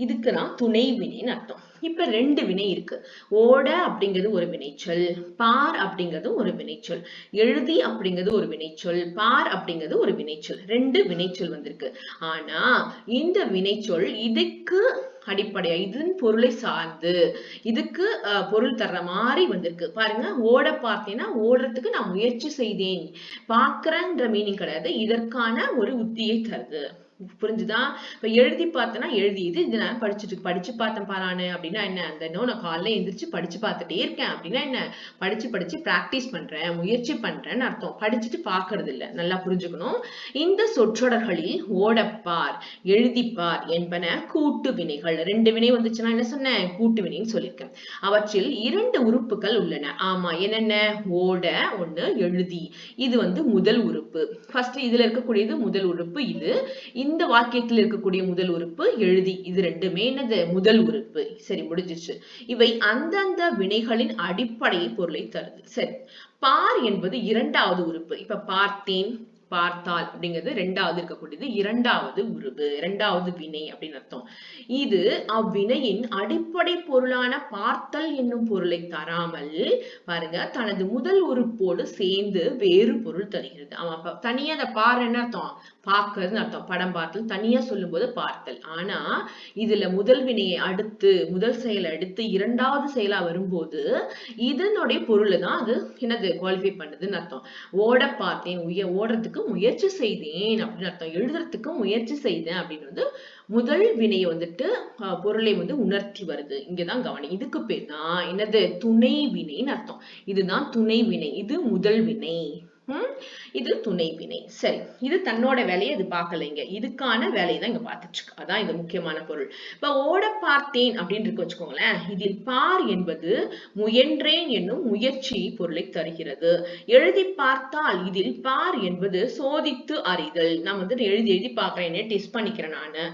Speaker 1: இதுக்கு நான் துணை வினைன்னு அர்த்தம். இப்ப ரெண்டு வினை இருக்கு. ஓட அப்படிங்கிறது ஒரு வினைச்சொல், பார் அப்படிங்கிறது ஒரு வினைச்சொல், எழுதி அப்படிங்கிறது ஒரு வினைச்சொல், பார் அப்படிங்கிறது ஒரு வினைச்சொல். ரெண்டு வினைச்சொல் வந்திருக்கு. ஆனா இந்த வினைச்சொல் இதுக்கு அடிப்படையா, இதன் பொருளை சார்ந்து இதுக்கு பொருள் தர்ற மாதிரி வந்திருக்கு. பாருங்க, ஓட பார்த்தேன்னா ஓடுறதுக்கு நான் முயற்சி செய்தேன், பாக்குறேன்ற மீனிங் கிடையாது, இதற்கான ஒரு உத்தியை தருது. புரிஞ்சுதா? இப்ப எழுதி பார்த்தேன்னா எழுதி, இது நான் படிச்சு பார்த்தேன் பாரானு அப்படின்னா என்ன, அந்த நான் காலைல எந்திரிச்சு படிச்சு பார்த்துட்டே இருக்கேன் அப்படின்னா என்ன, படிச்சு பிராக்டிஸ் பண்றேன், முயற்சி பண்றேன்னு அர்த்தம். படிச்சுட்டு பாக்குறது இல்ல. நல்லா புரிஞ்சுக்கணும். இந்த சொற்றொடர்களில் ஓடப்பார், எழுதிப்பார் என்பன கூட்டு வினைகள். ரெண்டு வினை வந்துச்சுன்னா என்ன சொன்னேன், கூட்டு வினைன்னு சொல்லியிருக்கேன். அவற்றில் இரண்டு உறுப்புகள் உள்ளன. ஆமா, என்னென்ன, ஓட ஒண்ணு, எழுதி. இது வந்து முதல் உறுப்பு. ஃபர்ஸ்ட் இதுல இருக்கக்கூடியது முதல் உறுப்பு. இது இந்த வாக்கியத்தில் இருக்கக்கூடிய முதல் உறுப்பு எழுதி. இது ரெண்டுமே என்னது, முதல் உறுப்பு. சரி, முடிஞ்சிச்சு. இவை அந்தந்த வினைகளின் அடிப்படை பொருளை தருது. சரி, பார் என்பது இரண்டாவது உறுப்பு. இப்ப பார்த்தேன், பார்த்தால் அப்படிங்கிறது ரெண்டாவது இருக்கக்கூடியது, இரண்டாவது உருவு, இரண்டாவது வினை அப்படின்னு அர்த்தம். இது அவ்வினையின் அடிப்படை பொருளான பார்த்தல் என்னும் பொருளை தராமல் பாருங்க, தனது முதல் உறுப்போடு சேர்ந்து வேறு பொருள் தருகிறது. ஆமா, தனியா அதை பாரு என்ன அர்த்தம், பார்க்கறதுன்னு அர்த்தம். படம் பார்த்தல் தனியா சொல்லும் போது பார்த்தல். ஆனா இதுல முதல் வினையை அடுத்து, முதல் செயலை அடுத்து இரண்டாவது செயலா வரும்போது இதனுடைய பொருளை தான் அது என்னது குவாலிஃபை பண்ணுதுன்னு அர்த்தம். ஓட பார்த்தேன், ஓடுறதுக்கு முயற்சி செய்தேன் அப்படின்னு அர்த்தம். எழுதுறதுக்கு முயற்சி செய்தேன் அப்படின்னு வந்து முதல் வினையை வந்துட்டு பொருளை வந்து உணர்த்தி வருது. இங்கதான் கவனி. இதுக்கு பேர் தான் என்னது, துணை வினைன்னு அர்த்தம். இதுதான் துணை வினை, இது முதல் வினை, இது துணை வினை. சரி, இது தன்னோட வேலையை இது பார்க்கலைங்க, இதுக்கான வேலையை தான் இங்க பார்த்துட்டு இருக்கு. அதான் இது முக்கியமான பொருள். இப்ப ஓட பார்த்தேன் அப்படின்னு இருக்கு வச்சுக்கோங்களேன். இதில் பார் என்பது முயன்றேன் என்னும் முயற்சி பொருளை தருகிறது. எழுதி பார்த்தால் இதில் பார் என்பது சோதித்து அறிதல். நான் வந்துட்டு எழுதி எழுதி பார்க்கறேன், டெஸ்ட் பண்ணிக்கிறேன். நானு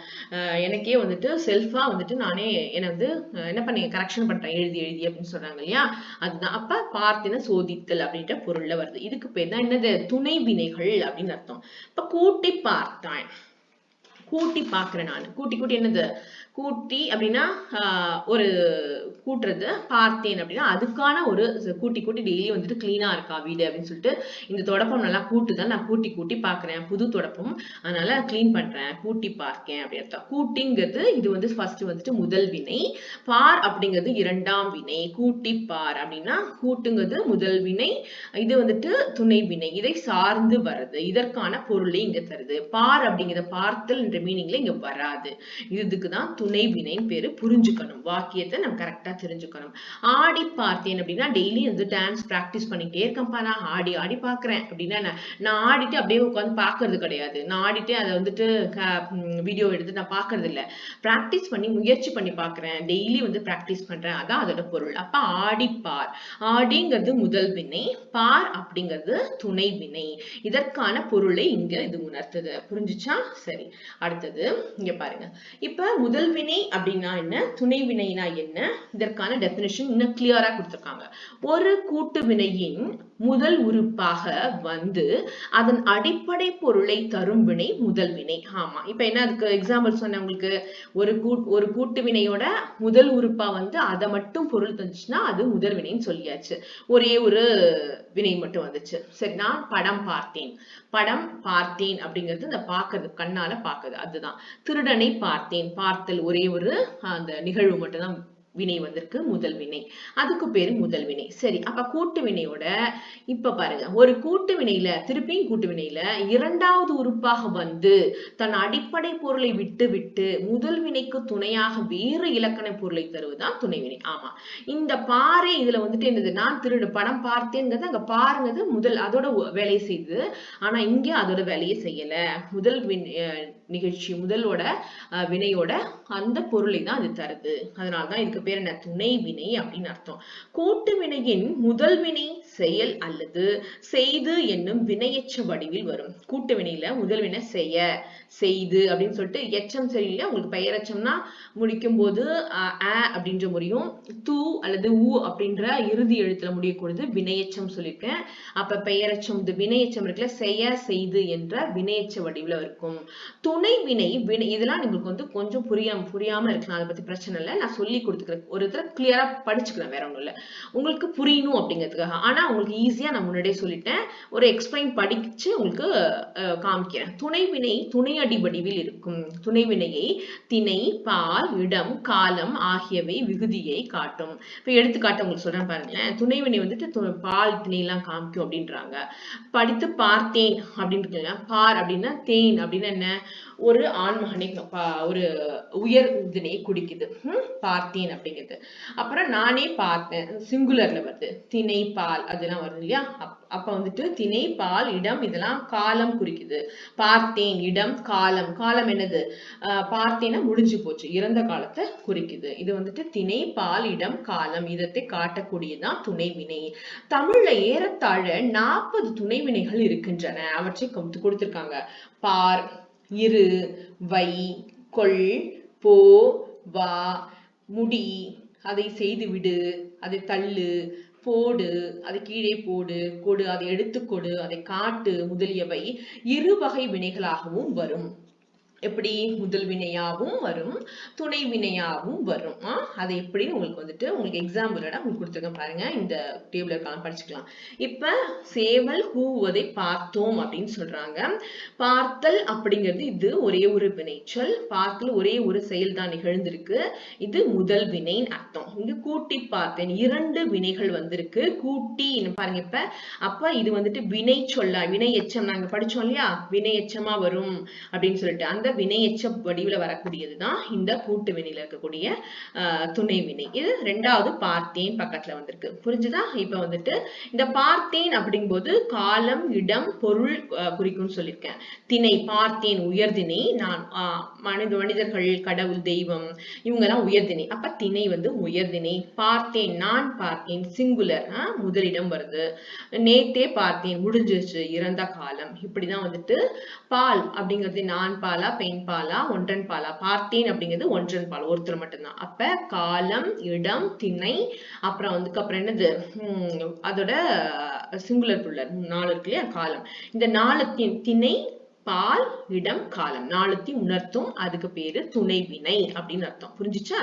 Speaker 1: எனக்கே வந்துட்டு செல்ஃபா வந்துட்டு நானே என்ன வந்து என்ன பண்ணி கரெக்ஷன் பண்றேன், எழுதி எழுதி அப்படின்னு சொல்றாங்க இல்லையா, அதுதான். அப்ப பார்த்தேன்னா சோதித்தல் அப்படின்ற பொருள்ல வருது. இதுக்கு பேர் தான் என்னது, துணை வினைகள் அப்படின்னு அர்த்தம். இப்ப கூட்டி பார்த்தான், கூட்டி பாக்குறேன் நான். கூட்டி கூட்டி என்னது, கூட்டி அப்படின்னா ஒரு கூட்டுறது, பார்த்தேன் அப்படின்னா அதுக்கான ஒரு கூட்டி கூட்டி டெய்லி வந்துட்டு கிளீனா இருக்கா வீடு அப்படின்னு சொல்லிட்டு, இந்த தொடப்பம் நல்லா கூட்டுதான், நான் கூட்டி கூட்டி பாக்குறேன், புது தொடப்பம், அதனால கிளீன் பண்றேன், கூட்டி பார்க்கேன் அப்படி அர்த்தம். கூட்டிங்கிறது இது வந்து ஃபர்ஸ்ட் வந்துட்டு முதல் வினை, பார் அப்படிங்கிறது இரண்டாம் வினை. கூட்டி பார் அப்படின்னா கூட்டுங்கிறது முதல் வினை, இது வந்துட்டு துணை வினை, இதை சார்ந்து வருது. இதற்கான பொருளை இங்க தருது. பார் அப்படிங்கிறத பார்த்தல் என்ற மீனிங்ல இங்க வராது. இதுக்குதான் துணை வினைன்னு பேரு. புரிஞ்சுக்கணும், வாக்கியத்தை நம்ம கரெக்டா தெரிஞ்சுக்கணும். ஆடி பார்த்தேன் அப்படின்னா டெய்லி வந்து டான்ஸ் பிராக்டிஸ் பண்ணிட்டே இருக்கேன்ப்பா, நான் ஆடி ஆடி பாக்குறேன் அப்படின்னா நான் ஆடிட்டு அப்படியே உட்காந்து பாக்குறது கிடையாது, நான் ஆடிட்டு அதை வந்துட்டு வீடியோ எடுத்து நான் பாக்குறது இல்ல, பிராக்டிஸ் பண்ணி முயற்சி பண்ணி பாக்குறேன், டெய்லி வந்து பிராக்டிஸ் பண்றேன், அதான் அதோட பொருள். அப்ப ஆடி பார், ஆடிங்கிறது முதல் வினை, பார் அப்படிங்கிறது துணை வினை. இதற்கான பொருளை இங்க இது உணர்த்துது. புரிஞ்சுச்சா? சரி, அடுத்தது இங்க பாருங்க. இப்ப முதல் வினை அப்படின்னா என்ன, துணை வினைனா என்ன, இதற்கான டெபினிஷன் இன்னும் கிளியரா கொடுத்திருக்காங்க. ஒரு கூட்டு வினையின் முதல் உறுப்பாக வந்து அதன் அடிப்படை பொருளை தரும் வினை முதல் வினை. ஆமா, இப்ப என்ன அதுக்கு எக்ஸாம்பிள் சொன்ன உங்களுக்கு, ஒரு கூட்டு வினையோட முதல் உறுப்பா வந்து அதை மட்டும் பொருள் தந்துச்சுன்னா அது முதல் வினைன்னு சொல்லியாச்சு. ஒரே ஒரு வினை மட்டும் வந்துச்சு. சரி, நான் படம் பார்த்தேன். படம் பார்த்தேன் அப்படிங்கிறது இந்த பாக்குறது, கண்ணால பாக்குது, அதுதான். திருடனை பார்த்தேன். பார்த்தல் ஒரே ஒரு அந்த நிகழ்வு மட்டும்தான் வினை வந்திருக்கு, முதல் வினை. அதுக்கு பேரு முதல் வினை. சரி, அப்ப கூட்டு வினையோட இப்ப பாருங்க, ஒரு கூட்டு வினையில திருப்பியும் கூட்டு வினையில இரண்டாவது உறுப்பாக வந்து தன் அடிப்படை பொருளை விட்டு விட்டு முதல் வினைக்கு துணையாக வேறு இலக்கண பொருளை தருவதுதான் துணைவினை. ஆமா, இந்த பாரு இதுல வந்துட்டு என்னது, நான் திருடு படம் பார்த்தேங்கிறது அங்க பாருங்கிறது முதல் அதோட வேலையை செய்யுது. ஆனா இங்க அதோட வேலையை செய்யல. முதல் நிகழ்ச்சி முதலோட வினையோட அந்த பொருளை தான் அது தருது. அதனாலதான் இதுக்கு பேர் என்ன, துணை வினை அப்படின்னு அர்த்தம். கூட்டு வினையின் முதல் வினை செயல் அல்லது செய்து என்னும் வினையெச்ச வடிவில் வரும். கூட்டு வினையில முதல் வினை செய்ய, செய்து அப்படின்னு சொல்லிட்டு எச்சம் சரியில்லை உங்களுக்கு, பெயரெச்சம்னா முடிக்கும் போது அப்படின்ற முறையும் தூ அல்லது ஊ அப்படின்ற இறுதி எழுத்துல முடியக்கூடியது வினையெச்சம் சொல்லியிருக்கேன். அப்ப பெயரெச்சம் இந்த வினையெச்சம் இருக்குல்ல, செய்ய செய்து என்ற வினையெச்ச வடிவுல இருக்கும். துணை வினை இதெல்லாம் உங்களுக்கு வந்து கொஞ்சம் புரியாம இருக்கலாம், அதை பத்தி பிரச்சனை இல்லை, நான் சொல்லி கொடுத்துக்கிறேன். ஒரு இடத்துல கிளியரா படிச்சுக்கிறேன், வேற ஒண்ணும் இல்லை, உங்களுக்கு புரியணும் அப்படிங்கிறதுக்காக. ஆனா உங்களுக்கு ஈஸியா நான் முன்னாடியே சொல்லிட்டேன், ஒரு எக்ஸ்பிளைன் படிச்சு உங்களுக்கு காமிக்கிறேன். துணை வினை துணை அடி வடிவில் இருக்கும். துணை வினையை திணை, பால், இடம், காலம் ஆகியவை விகுதியை காட்டும். இப்ப எடுத்துக்காட்டு உங்களுக்கு சொல்றேன் பாருங்களேன். துணை வினை வந்துட்டு பால், திணை எல்லாம் காமிக்கும் அப்படின்றாங்க. படித்து பார்த்தேன் அப்படின்னு இருக்குங்க. பார் அப்படின்னா தேன் அப்படின்னா என்ன, ஒரு ஆண்மகனை ஒரு உயர் திணையை குடிக்குது, பார்த்தேன் அப்படிங்கிறது. அப்புறம் நானே பார்த்தேன், சிங்குலர்ல வருது, திணை பால் அதெல்லாம் வருது இல்லையா. அப்ப வந்துட்டு திணை, பால், இடம் இதெல்லாம் காலம் குறிக்குது. பார்த்தேன், இடம், காலம். காலம் என்னது, பார்த்தேன்னா முடிஞ்சு போச்சு, இறந்த காலத்தை குறிக்குது. இது வந்துட்டு திணை, பால், இடம், காலம் இதத்தை காட்டக்கூடியதான் துணை வினை. தமிழ்ல ஏறத்தாழ 40 துணை வினைகள் இருக்கின்றன. அவற்றை கொடுத்திருக்காங்க. பார், இரு, வை, கொள், போ, வா, முடி, அதை செய்து விடு, அதை தள்ளு, போடு, அதை கீழே போடு, கொடு, அதை எடுத்துக்கொடு, அதை காட்டு முதலியவை இரு வகை வினைகளாகவும் வரும். எப்படி, முதல் வினையாவும் வரும், துணை வினையாவும் வரும். அது எப்படின்னு உங்களுக்கு வந்துட்டு உங்களுக்கு எக்ஸாம்பிளோட உங்களுக்கு கொடுத்துருக்கேன் பாருங்க, இந்த டேபிள் இருக்கலாம் படிச்சுக்கலாம். இப்ப சேவல் கூவுவதை பார்த்தோம் அப்படின்னு சொல்றாங்க. பார்த்தல் அப்படிங்கிறது இது ஒரே ஒரு வினைச்சொல். பார்த்தல் ஒரே ஒரு செயல் தான் நிகழ்ந்திருக்கு. இது முதல் வினைன்னு அர்த்தம். இங்க கூட்டி பார்த்தேன், 2 வினைகள் வந்திருக்கு. கூட்டி பாருங்க இப்ப. அப்ப இது வந்துட்டு வினை சொல்ல, வினை எச்சம் நாங்க படிச்சோம் இல்லையா, வினை எச்சமா வரும் அப்படின்னு சொல்லிட்டு அந்த வினையெச்ச வடிவுல வரக்கூடியதுதான் இந்த கூட்டு வினையில இருக்கக்கூடிய துணை வினை. இது ரெண்டாவது பார்த்தேன் பக்கத்துல வந்திருக்கு, புரிஞ்சுதா. இப்ப வந்துட்டு இந்த பார்த்தேன் அப்படிங்கும்போது காலம், இடம், பொருள் குறிக்கும்னு சொல்லியிருக்கேன். திணை பார்த்தேன் உயர்திணை, நான் மனிதர்கள், கடவுள், தெய்வம் இவங்க எல்லாம் உயர்திணை. அப்ப திணை வந்து உயர்திணை. பார்த்தேன், நான் பார்த்தேன் சிங்குலர், முதலிடம் வருது. நேத்தே பார்த்தேன் முடிஞ்சிருச்சு, இறந்த காலம். இப்படிதான் வந்துட்டு பால் அப்படிங்கிறது நான் பாலா, பெண் பாலா, ஒன்றன் பாலா. பார்த்தேன் அப்படிங்கிறது ஒன்றன் பால், ஒருத்தர் மட்டும்தான். அப்ப காலம், இடம், திணை, அப்புறம் அப்புறம் என்னது அதோட சிங்குலர் புல்லர் 4 இருக்கு இல்லையா, காலம். இந்த 4 திணை, பால், இடம், காலம் 4 உணர்த்தும். அதுக்கு பேரு துணை வினை அப்படின்னு அர்த்தம், புரிஞ்சுச்சா.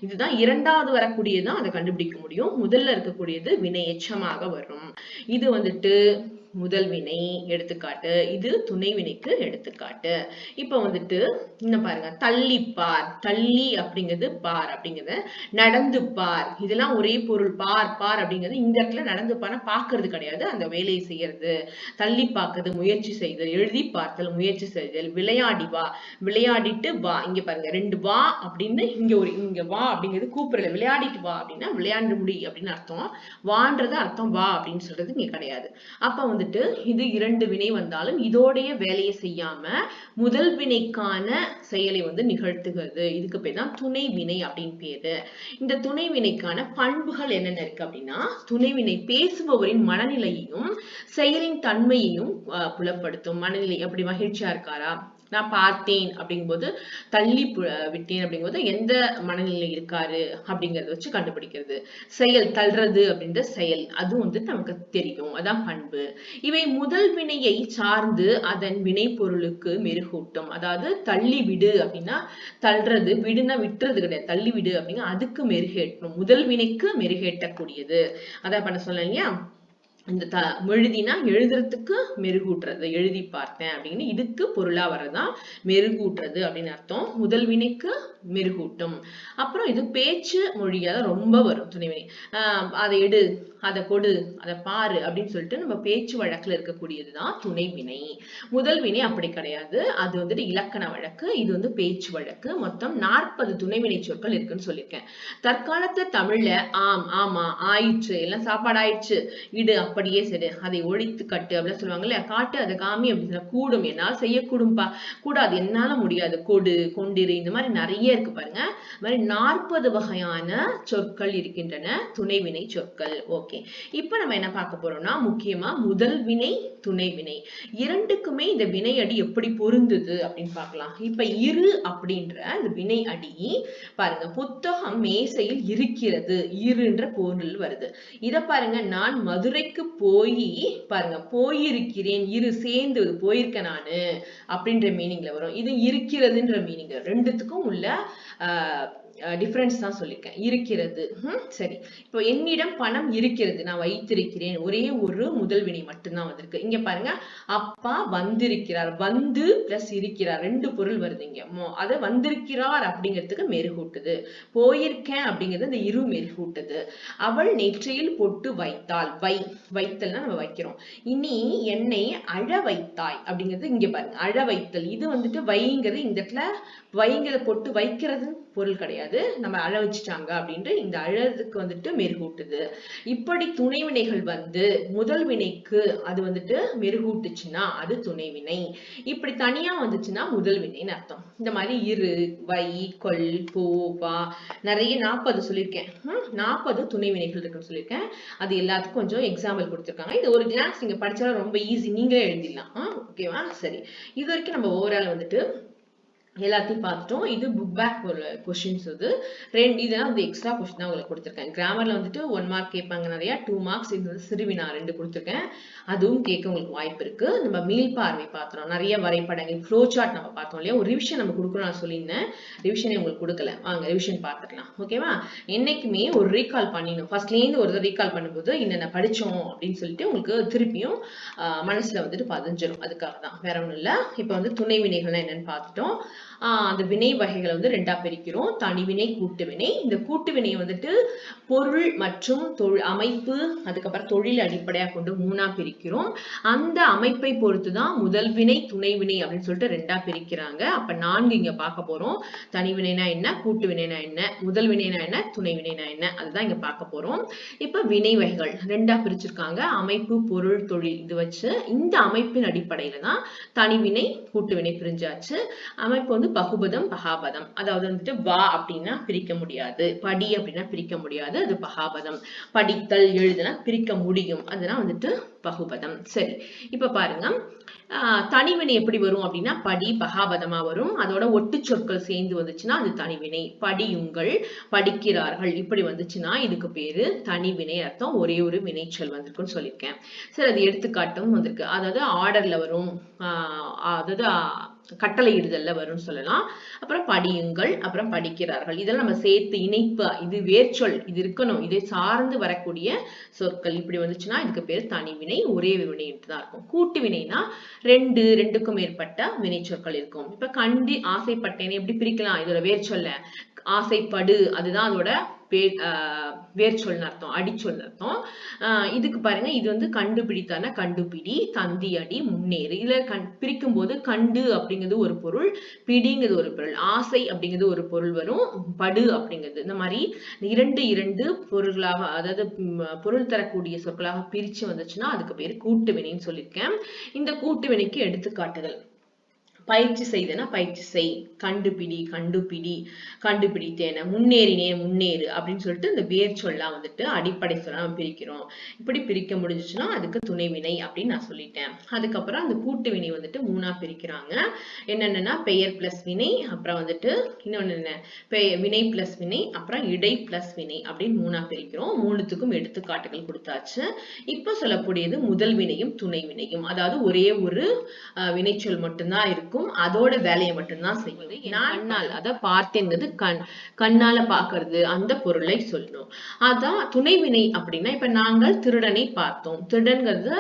Speaker 1: இதுதான் இரண்டாவது வரக்கூடியதான் அதை கண்டுபிடிக்க முடியும். முதல்ல இருக்கக்கூடியது வினை எச்சமாக வரும். இது வந்துட்டு முதல் வினை எடுத்துக்காட்டு, இது துணை வினைக்கு எடுத்துக்காட்டு. இப்ப வந்துட்டு இன்னும் பாருங்க, தள்ளி பார், தள்ளி அப்படிங்கிறது பார் அப்படிங்கிறது, நடந்து பார் இதெல்லாம் ஒரே பொருள். பார் பார் அப்படிங்கிறது இந்த இடத்துல நடந்து பார் பாக்குறது கிடையாது, அந்த வேலையை செய்யறது. தள்ளி பார்க்கிறது முயற்சி செய்தல், எழுதி பார்த்தல் முயற்சி செய்தல், விளையாடி வா, விளையாடிட்டு வா. இங்க பாருங்க 2 வா அப்படின்னு, இங்க வா அப்படிங்கிறது கூப்பிடல, விளையாடிட்டு வா அப்படின்னா விளையாண்டு முடி அப்படின்னு அர்த்தம். வான்றது அர்த்தம், வா அப்படின்னு சொல்றது இங்க கிடையாது. அப்ப வந்துட்டு இது 2 வினை வந்தாலும் இதோடைய வேலையை செய்யாம முதல் வினைக்கான செயலை வந்து நிகழ்த்துகிறது. இதுக்கு பேர் தான் துணை வினை அப்படின்னு பேரு. இந்த துணை வினைக்கான பண்புகள் என்னென்ன இருக்கு அப்படின்னா, துணை வினை பேசுபவரின் மனநிலையையும் செயலின் தன்மையையும் புலப்படுத்தும். மனநிலை அப்படி மகிழ்ச்சியா இருக்காரா, நான் பார்த்தேன் அப்படிங்கும்போது, தள்ளி விட்டேன் அப்படிங்கும்போது எந்த மனநிலை இருக்காரு அப்படிங்கறத வச்சு கண்டுபிடிக்கிறது. செயல் தள்ளுறது அப்படின்ற செயல், அது வந்து நமக்கு தெரியும், அதான் பண்பு. இவை முதல் வினையை சார்ந்து அதன் வினை பொருளுக்கு மெருகூட்டும். அதாவது தள்ளி விடு அப்படின்னா தள்ளுறது, விடுனா விட்டுறது கிடையாது, தள்ளி விடு அப்படின்னா அதுக்கு மெருகேற்றணும், முதல் வினைக்கு மெருகேற்றக்கூடியது. அதான் பண்ண சொல்ல இல்லையா. இந்த எழுதினா எழுதுறதுக்கு மெருகூட்டுறது, எழுதி பார்த்தேன் அப்படின்னு இதுக்கு பொருளா வரதான் மெருகூட்டுறது அப்படின்னு அர்த்தம். முதல் வினைக்கு மெருகூட்டும். அப்புறம் இது பேச்சு மொழியா ரொம்ப வரும் துணைவினை. அதை எடு, அதை கொடு, அதை பாரு அப்படின்னு சொல்லிட்டு நம்ம பேச்சு வழக்குல இருக்கக்கூடியதுதான் துணைவினை. முதல் வினை அப்படி கிடையாது, அது வந்துட்டு இலக்கண வழக்கு, இது வந்து பேச்சு வழக்கு. மொத்தம் 40 துணைவினை சொற்கள் இருக்குன்னு சொல்லியிருக்கேன். தற்காலத்து தமிழ்ல ஆம், ஆமா, ஆயிடுச்சு, எல்லாம் சாப்பாடு ஆயிடுச்சு, இடு, அப்படியே சரி, அதை ஒழித்து கட்டு அப்படின்னு சொல்லுவாங்க இல்லையா, காட்டு, அதை காமி அப்படின்னு சொல்ல, கூடும், என்னால் செய்யக்கூடும்பா, கூடாது, என்னால முடியாது, கொடு, கொண்டிரு, இந்த மாதிரி நிறைய இருக்கு பாருங்க. இந்த மாதிரி 40 வகையான சொற்கள் இருக்கின்றன, துணைவினை சொற்கள். ஓகே, இப்ப நம்ம என்ன பார்க்க போறோம்னா, முக்கியமா முதல் வினை, துணை வினை இரண்டுக்குமே இந்த வினை அடி எப்படி பொருந்துது அப்படின்னு பார்க்கலாம். இப்ப இரு அப்படின்ற இந்த வினை அடி பாருங்க, புத்தகம் மேசையில் இருக்கிறது, இருன்ற பொருள் வருது. இத பாருங்க, நான் மதுரைக்கு போய் பாருங்க, போயிருக்கிறேன், இரு சேர்ந்து போயிருக்கேன் நானு அப்படின்ற மீனிங்ல வரும். இது இருக்கிறதுன்ற மீனிங், ரெண்டுத்துக்கும் உள்ள டிஃபரன்ஸ் தான் சொல்லியிருக்கேன். இருக்கிறது. சரி, இப்போ என்னிடம் பணம் இருக்கிறது, நான் வைத்திருக்கிறேன், ஒரே ஒரு முதல் வினை மட்டும்தான் வந்திருக்கு. இங்க பாருங்க, அப்பா வந்திருக்கிறார், வந்து பிளஸ் இருக்கிறார், ரெண்டு பொருள் வருது இங்க. அத வந்திருக்கிறார் அப்படிங்கிறதுக்கு மெருகூட்டுது, போயிருக்கேன் அப்படிங்கிறது இந்த இரு மெருகூட்டுது. அவள் நெற்றியில் பொட்டு வைத்தாள், வைத்தல்னா நம்ம வைக்கிறோம். இனி என்னை அழ வைத்தாய் அப்படிங்கிறது இங்க பாருங்க, அழ வைத்தல். இது வந்துட்டு வைங்கிறது இந்த இடத்துல வைங்கிறத பொட்டு வைக்கிறது பொருள் கிடையாது, நம்ம அழ வச்சுட்டாங்க அப்படின்ட்டு இந்த அழதுக்கு வந்துட்டு மெருகூட்டுது. இப்படி துணைவினைகள் வந்து முதல் வினைக்கு அது வந்துட்டு மெருகூட்டுச்சுன்னா அது துணைவினை. இப்படி தனியா வந்துச்சுன்னா முதல் வினைன்னு அர்த்தம். இந்த மாதிரி இரு, வை, கொள், போ, வா, நிறைய 40 சொல்லியிருக்கேன். 40 துணைவினைகள் இருக்குன்னு சொல்லியிருக்கேன். அது எல்லாத்துக்கும் கொஞ்சம் எக்ஸாம்பிள் கொடுத்துருக்காங்க. இது ஒரு கிளாஸ் நீங்க படிச்சாலும் ரொம்ப ஈஸி, நீங்களே எழுதிடலாம். ஓகேவா? சரி, இது வரைக்கும் நம்ம ஓவரால் வந்துட்டு எல்லாத்தையும் பார்த்துட்டோம். இது புக் பேக் ஒரு கொஸ்டின்ஸ். இதெல்லாம் வந்து எக்ஸ்ட்ரா கொஸ்டின் தான் உங்களுக்கு கொடுத்துருக்கேன். கிராமர்ல வந்துட்டு 1 மார்க் கேட்பாங்க நிறைய, 2 மார்க்ஸ். இது வந்து சிறுவினா 2 கொடுத்துருக்கேன், அதுவும் கேட்க உங்களுக்கு வாய்ப்பு இருக்கு. நம்ம மீள் பார்வை பார்த்தோம், நிறைய வரைபடங்கள், ஃப்ளோ சார்ட் நம்ம பார்த்தோம் இல்லையா. ஒரு ரிவிஷன் நம்ம கொடுக்கணும், நான் சொல்லியிருந்தேன், ரிவிஷனே உங்களுக்கு கொடுக்கல, வாங்க ரிவிஷன் பார்த்துக்கலாம். ஓகேவா? என்னைக்குமே ஒரு ரீகால் பண்ணிடணும். ஃபர்ஸ்ட்லேருந்து ஒரு ரீகால் பண்ணும்போது என்னென்ன படிச்சோம் அப்படின்னு சொல்லிட்டு உங்களுக்கு திருப்பியும் மனசுல வந்துட்டு பதிஞ்சிடும். அதுக்காக தான், வேற ஒன்றும் இல்லை. இப்போ வந்து துணை வினைகள்லாம் என்னன்னு பார்த்துட்டோம். அந்த வினை வகைகளை வந்து 2ஆ பிரிக்கிறோம், தனிவினை, கூட்டுவினை. இந்த கூட்டுவினை வந்துட்டு பொருள் மற்றும் அமைப்பு, அதுக்கப்புறம் தொழில் அடிப்படையா கொண்டு 3ஆ பிரிக்கிறோம். அந்த அமைப்பை பொறுத்துதான் முதல் வினை, துணை வினை அப்படின்னு சொல்லிட்டு 2ஆ பிரிக்கிறாங்க. அப்ப 4 இங்க பார்க்க போறோம். தனிவினைனா என்ன, கூட்டு வினைனா என்ன, முதல் வினைனா என்ன, துணை வினைனா என்ன, அதுதான் இங்க பார்க்க போறோம். இப்ப வினை வகைகள் 2ஆ பிரிச்சிருக்காங்க, அமைப்பு, பொருள், தொழில். இது வச்சு இந்த அமைப்பின் அடிப்படையில தான் தனிவினை, கூட்டுவினை பிரிஞ்சாச்சு. அமைப்பு வந்து பகுபதம், பகாபதம். அதாவது வந்துட்டு வா அப்படின்னா பிரிக்க முடியாது, படி அப்படின்னா பிரிக்க முடியாது, அது பகாபதம். படித்தல், எழுதுனா பிரிக்க முடியும், அதெல்லாம் வந்துட்டு பகுபதம். சரி, இப்ப பாருங்க, தனிவினை எப்படி வரும் அப்படின்னா படி பகாபதமா வரும். அதோட ஒட்டு சொற்கள் சேர்ந்து வந்துச்சுன்னா அது தனிவினை. படியுங்கள், படிக்கிறார்கள், இப்படி வந்துச்சுன்னா இதுக்கு பேரு தனிவினை அர்த்தம். ஒரே ஒரு வினைச்சொல் வந்திருக்குன்னு சொல்லியிருக்கேன். சரி, அது எடுத்துக்காட்டும் வந்திருக்கு. அதாவது ஆர்டர்ல வரும், அதாவது கட்டளை இடுதல்ல வரும்னு சொல்லலாம். அப்புறம் படியுங்கள், அப்புறம் படிக்கிறார்கள், இதெல்லாம் நம்ம சேர்த்து இணைப்பு, இது வேர்ச்சொல், இது இருக்கணும், இதை சார்ந்து வரக்கூடிய சொற்கள். இப்படி வந்துச்சுன்னா இதுக்கு பேரு தனிவினை, ஒரே வினை தான் இருக்கும். கூட்டு வினைனா 2க்கும் மேற்பட்ட வினை சொற்கள் இருக்கும். இப்ப கண்டி, ஆசைப்பட்டேன் எப்படி பிரிக்கலாம், இதோட வேர்ச்சொல்ல ஆசைப்படு, அதுதான் அதோட வேர்ச்சொல்னு அர்த்தம், அடிச்சொல்னு அர்த்தம். இதுக்கு பாருங்க, இது வந்து கண்டுபிடித்தான கண்டுபிடி, தந்தி அடி, முன்னேறு. இதுல பிரிக்கும் போது கண்டு அப்படிங்கிறது ஒரு பொருள், பிடிங்கிறது ஒரு பொருள், ஆசை அப்படிங்கிறது ஒரு பொருள் வரும், படு அப்படிங்கிறது. இந்த மாதிரி 2 பொருள்களாக, அதாவது பொருள் தரக்கூடிய சொற்களாக பிரிச்சு வந்துச்சுன்னா அதுக்கு பேரு கூட்டு வினைன்னு சொல்லியிருக்கேன். இந்த கூட்டு வினைக்கு எடுத்துக்காட்டுகள், பயிற்சி செய்தனா பயிற்சி செய், கண்டுபிடி கண்டுபிடி, கண்டுபிடித்தேன, முன்னேறினேன் முன்னேறு அப்படின்னு சொல்லிட்டு இந்த வேர் சொல்லலாம் வந்துட்டு அடிப்படை சொல்ல நம்ம பிரிக்கிறோம். இப்படி பிரிக்க முடிஞ்சுச்சுன்னா அதுக்கு துணைவினை அப்படின்னு நான் சொல்லிட்டேன். அதுக்கப்புறம் அந்த கூட்டு வினை வந்துட்டு 3ஆ பிரிக்கிறாங்க. என்னென்னா பெயர் பிளஸ் வினை, அப்புறம் வந்துட்டு இன்னொன்னு என்ன, வினை பிளஸ் வினை, அப்புறம் இடை பிளஸ் வினை அப்படின்னு 3ஆ பிரிக்கிறோம். 3த்துக்கும் எடுத்துக்காட்டுகள் கொடுத்தாச்சு. இப்ப சொல்லக்கூடியது முதல் வினையும் துணை வினையும். அதாவது ஒரே ஒரு வினைச்சொல் மட்டும்தான் இருக்கு, இருக்கும், அதோட வேலையை மட்டும்தான் செய்யும். கண்ணால் அத பார்த்தேங்கிறது கண்ணால பாக்குறது, அந்த பொருளை சொல்லணும். அதான் துணைவினை அப்படின்னா, இப்ப நாங்கள் திருடனை பார்த்தோம். திருடன்கிறது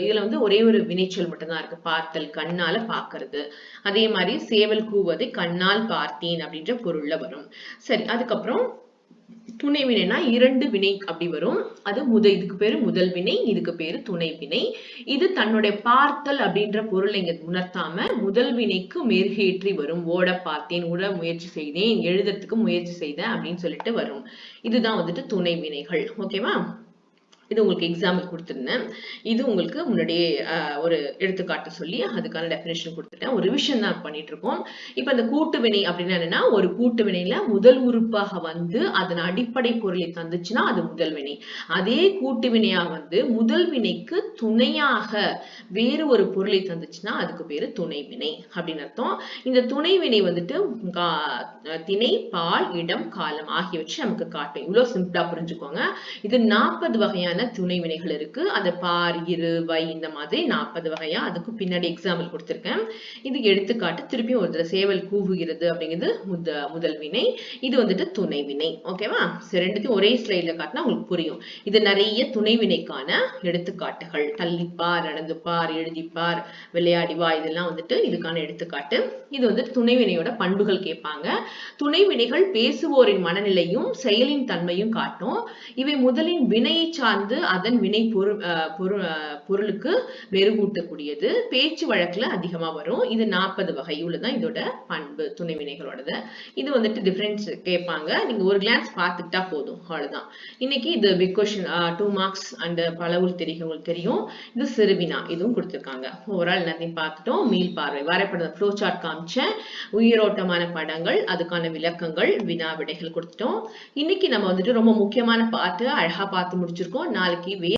Speaker 1: இதுல ஒரே ஒரு வினைச்சொல் மட்டும்தான் இருக்கு, பார்த்தல், கண்ணால பாக்குறது. அதே மாதிரி சேவல் கூவதை கண்ணால் பார்த்தேன் அப்படின்ற பொருள்ல வரும். சரி, அதுக்கப்புறம் துணை வினைனா 2 வினை அப்படி வரும். அது இதுக்கு பேரு முதல் வினை, இதுக்கு பேரு துணை வினை. இது தன்னுடைய பார்த்தல் அப்படின்ற பொருளை இங்க உணர்த்தாம முதல் வினைக்கு மெருகேற்றி வரும். ஓட பார்த்தேன், உட முயற்சி செய்தேன், எழுதுறதுக்கு முயற்சி செய்தேன் அப்படின்னு சொல்லிட்டு வரும். இதுதான் துணை வினைகள். ஓகேவா? இது உங்களுக்கு எக்ஸாம்பிள் கொடுத்திருந்தேன். இது உங்களுக்கு முன்னாடியே ஒரு எடுத்துக்காட்டு சொல்லி அதுக்கான டெஃபினேஷன் கொடுத்துட்டேன். ஒரு ரிவிஷன் தான் பண்ணிட்டு இருக்கோம். இப்ப இந்த கூட்டு வினை அப்படின்னா என்னன்னா, ஒரு கூட்டு வினையில முதல் உறுப்பாக அதன் அடிப்படை பொருளை தந்துச்சுன்னா அது முதல் வினை. அதே கூட்டு வினையா முதல் வினைக்கு துணையாக வேறு ஒரு பொருளை தந்துச்சுன்னா அதுக்கு பேரு துணை வினை அப்படின்னு அர்த்தம். இந்த துணை வினை திணை, பால், இடம், காலம் ஆகியவற்றை நமக்கு காட்டும். இவ்வளவு சிம்பிளா புரிஞ்சுக்கோங்க. இது 40 வகையான துணை வினைகள் இருக்கு. அத பார், இரு, வை, இந்த மாதிரி 40 வகையா அதுக்கு பின்னாடி எக்ஸாம்பிள் கொடுத்திருக்கேன். இது எடுத்துக்காட்டு. திருப்பியும் ஒரு தடவை சேவல் கூவுகிறது அப்படிங்கிறது முதல் வினை. இது துணை வினை. ஓகேவா? ரெண்டுத்தையும் ஒரே ஸ்லைட்ல காட்டினா உங்களுக்கு புரியும். இது நிறைய துணை வினைக்கான எடுத்துக்காட்டுகள். தள்ளிப்பார், நடந்துப்பார், எழுதிப்பார், விளையாடி வா, இதெல்லாம் இதுக்கான எடுத்துக்காட்டு. இது துணை வினையோட பண்புகள் கேட்பாங்க. துணை வினைகள் பேசுவோரின் மனநிலையும் செயலின் தன்மையும் காட்டும். இவை முதலின் வினையை சார்ந்து அதன் வினை பொருளுக்கு மெருகூட்டக்கூடியது. பேச்சு வழக்குல அதிகமா வரும். இது 40 வகை உள்ளதான் இதோட பண்பு, துணை வினைகளோடது. இது டிஃபரன்ஸ் கேட்பாங்க. நீங்க ஒரு கிளான்ஸ் பார்த்துட்டா போதும், அவ்வளவுதான். இன்னைக்கு இது பிக் கொஸ்டின், 2 மார்க்ஸ் அண்ட் பலவுள் உங்களுக்கு தெரியும். இது சிறுவினா, இதுவும் கொடுத்திருக்காங்க. ஓவரால் எல்லாத்தையும் பார்த்துட்டோம். மீள் பார்வை, வரைபட ஃப்ளோ சார்ட் காமிச்சேன், உயிரோட்டமான படங்கள், அதுக்கான விளக்கங்கள், வினா விடைகள் கொடுத்துட்டோம். இன்னைக்கு நம்ம ரொம்ப முக்கியமான பார்த்து அழகா பார்த்து முடிச்சிருக்கோம். நாளைக்கு